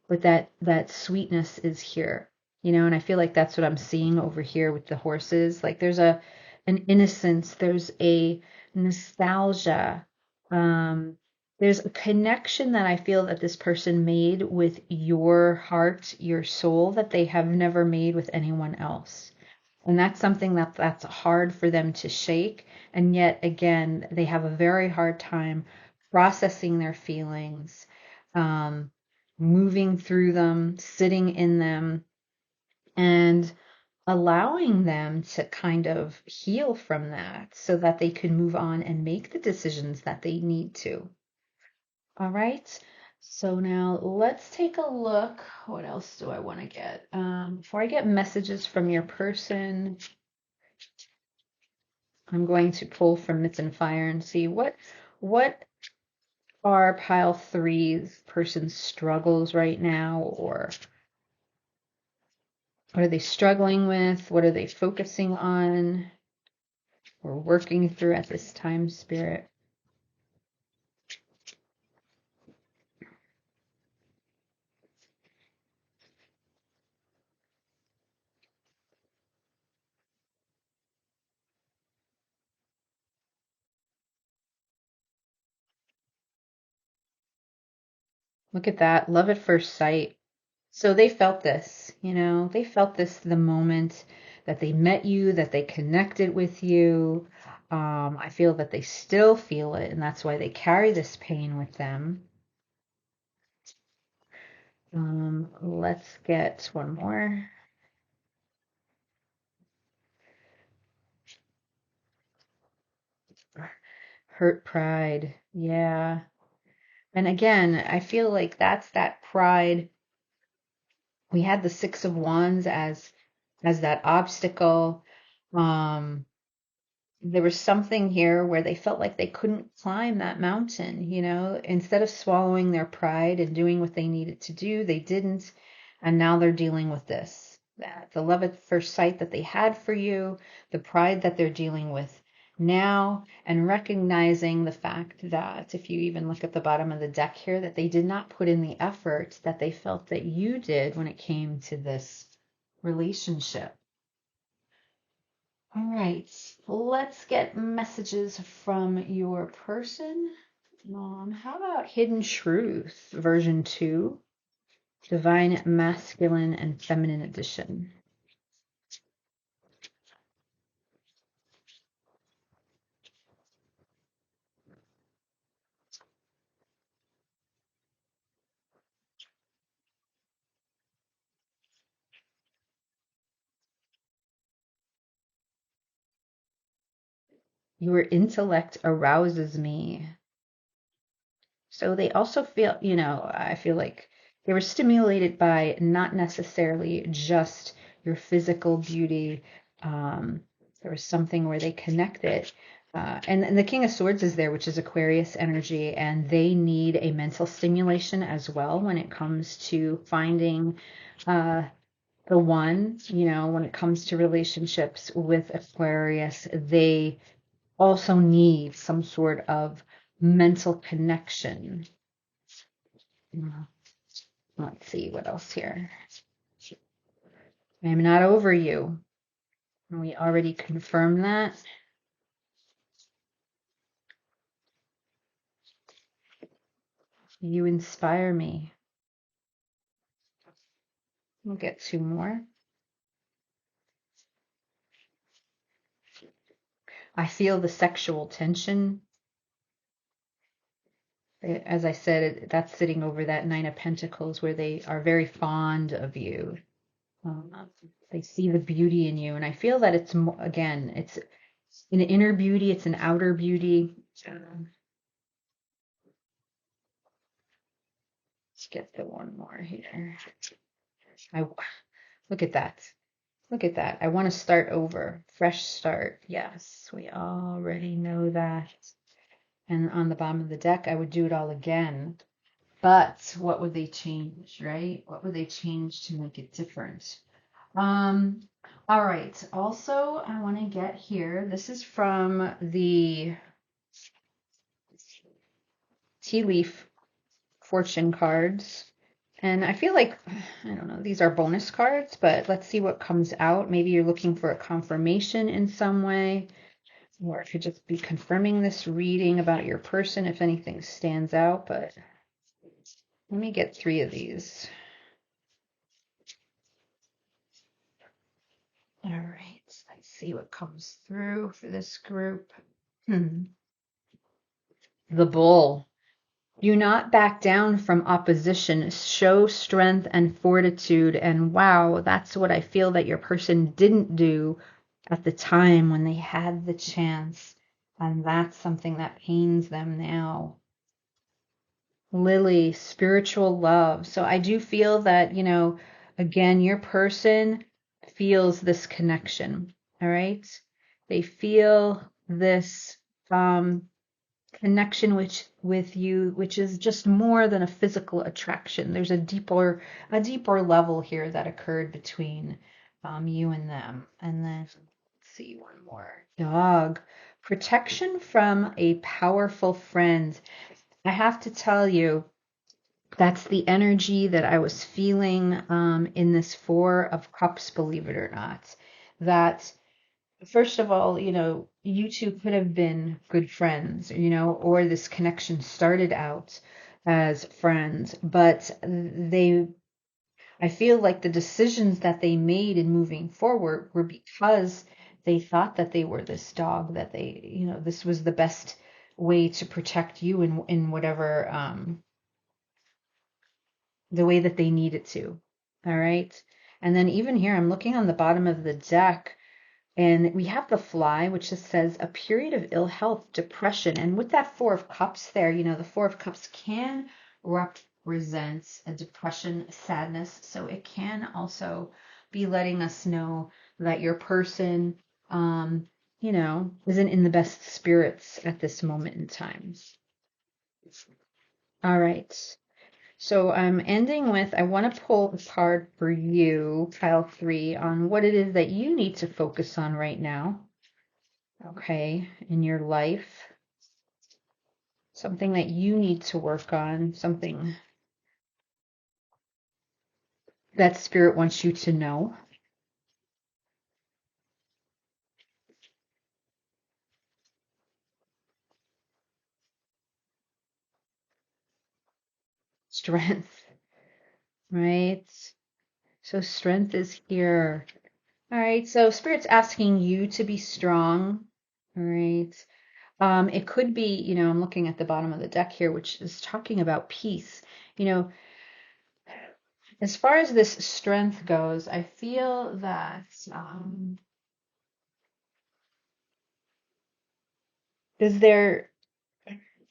but that sweetness is here, and I feel like that's what I'm seeing over here with the horses. Like there's an innocence, there's a nostalgia, um there's a connection that I feel that this person made with your heart, your soul, that they have never made with anyone else. And that's something that's hard for them to shake. And yet again, they have a very hard time processing their feelings, um, moving through them, sitting in them, and allowing them to kind of heal from that so that they can move on and make the decisions that they need to. All right. So now let's take a look. What else do I want to get? Before I get messages from your person, I'm going to pull from Myths and Fire and see what are pile three's person's struggles right now, or what are they struggling with? What are they focusing on or working through at this time, Spirit? Look at that. Love at first sight. So they felt this, they felt this the moment that they met you, that they connected with you. I feel that they still feel it, and that's why they carry this pain with them. Let's get one more. Hurt pride. Yeah. And again, I feel like that's that pride. We had the Six of Wands as that obstacle. Um, there was something here where they felt like they couldn't climb that mountain, instead of swallowing their pride and doing what they needed to do, they didn't. And now they're dealing with this, that the love at first sight that they had for you, the pride that they're dealing with now, and recognizing the fact that if you even look at the bottom of the deck here, that they did not put in the effort that they felt that you did when it came to this relationship. All right, let's get messages from your person. How about Hidden Truth, version 2, Divine Masculine and Feminine Edition? Your intellect arouses me. So they also feel, I feel like they were stimulated by not necessarily just your physical beauty. Um, there was something where they connected. And the King of Swords is there, which is Aquarius energy, and they need a mental stimulation as well when it comes to finding the one, when it comes to relationships with Aquarius, they also need some sort of mental connection. Let's see what else here. I'm not over you. We already confirmed that. You inspire me. We'll get 2 more. I feel the sexual tension. As I said, that's sitting over that 9 of Pentacles where they are very fond of you. They see the beauty in you. And I feel that it's, again, it's an inner beauty, it's an outer beauty. Let's get the one more here. Look at that. Look at that. I want to start over. Fresh start. Yes, we already know that. And on the bottom of the deck, I would do it all again. But what would they change, right? What would they change to make it different? All right. Also, I want to get here. This is from the tea leaf fortune cards. And I feel like, I don't know, these are bonus cards, but let's see what comes out. Maybe you're looking for a confirmation in some way, or it could just be confirming this reading about your person if anything stands out. But let me get 3 of these. All right, let's see what comes through for this group. The Bull. Do not back down from opposition. Show strength and fortitude. And wow, that's what I feel that your person didn't do at the time when they had the chance. And that's something that pains them now. Lily, spiritual love. So I do feel that, again, your person feels this connection. All right. They feel this connection with you, which is just more than a physical attraction. There's a deeper level here that occurred between you and them. And then let's see one more. Dog. Protection from a powerful friend. I have to tell you, that's the energy that I was feeling in this 4 of Cups, believe it or not. That first of all, you two could have been good friends, or this connection started out as friends, but I feel like the decisions that they made in moving forward were because they thought that they were this dog, that this was the best way to protect you in whatever, the way that they needed to. All right. And then even here, I'm looking on the bottom of the deck. And we have the Fly, which just says a period of ill health, depression. And with that 4 of Cups there, the 4 of Cups can represent a depression, sadness. So it can also be letting us know that your person isn't in the best spirits at this moment in time. All right. So I'm ending with, I want to pull a card for you, pile 3, on what it is that you need to focus on right now, okay, in your life. Something that you need to work on, something that spirit wants you to know. Strength, right? So strength is here. All right, so spirit's asking you to be strong. All right. It could be, I'm looking at the bottom of the deck here, which is talking about peace. As far as this strength goes, I feel that is there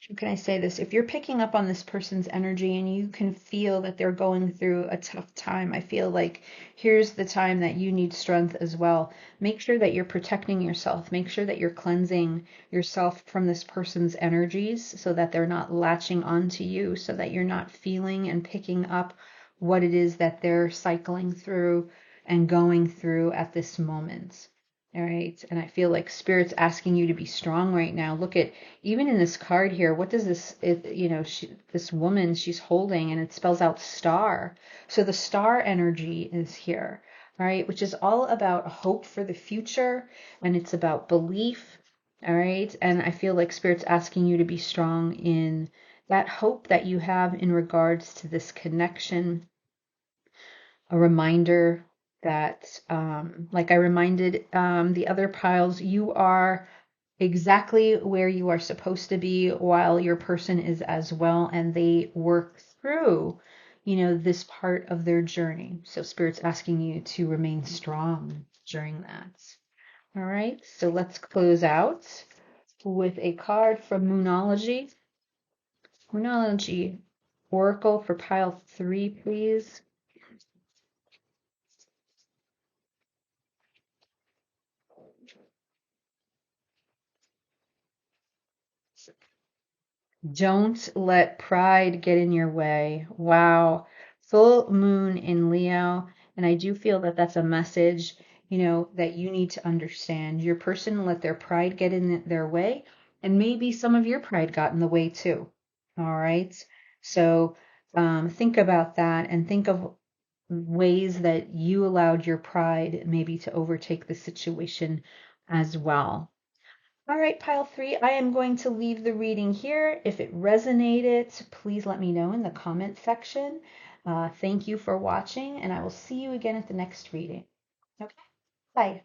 how can I say this? If you're picking up on this person's energy and you can feel that they're going through a tough time, I feel like here's the time that you need strength as well. Make sure that you're protecting yourself. Make sure that you're cleansing yourself from this person's energies so that they're not latching onto you, so that you're not feeling and picking up what it is that they're cycling through and going through at this moment. All right. And I feel like spirit's asking you to be strong right now. Look at, even in this card here, what does this woman, she's holding, and it spells out star. So the star energy is here, all right, which is all about hope for the future, and it's about belief, all right. And I feel like spirit's asking you to be strong in that hope that you have in regards to this connection, a reminder that, like I reminded the other piles, you are exactly where you are supposed to be while your person is as well, and they work through, this part of their journey. So Spirit's asking you to remain strong during that. All right, so let's close out with a card from Moonology. Moonology Oracle for pile 3, please. Don't let pride get in your way. Wow. Full moon in Leo. And I do feel that that's a message, that you need to understand. Your person let their pride get in their way. And maybe some of your pride got in the way too. All right. So think about that and think of ways that you allowed your pride maybe to overtake the situation as well. All right, pile 3, I am going to leave the reading here. If it resonated, please let me know in the comment section. Thank you for watching, and I will see you again at the next reading. Okay, bye.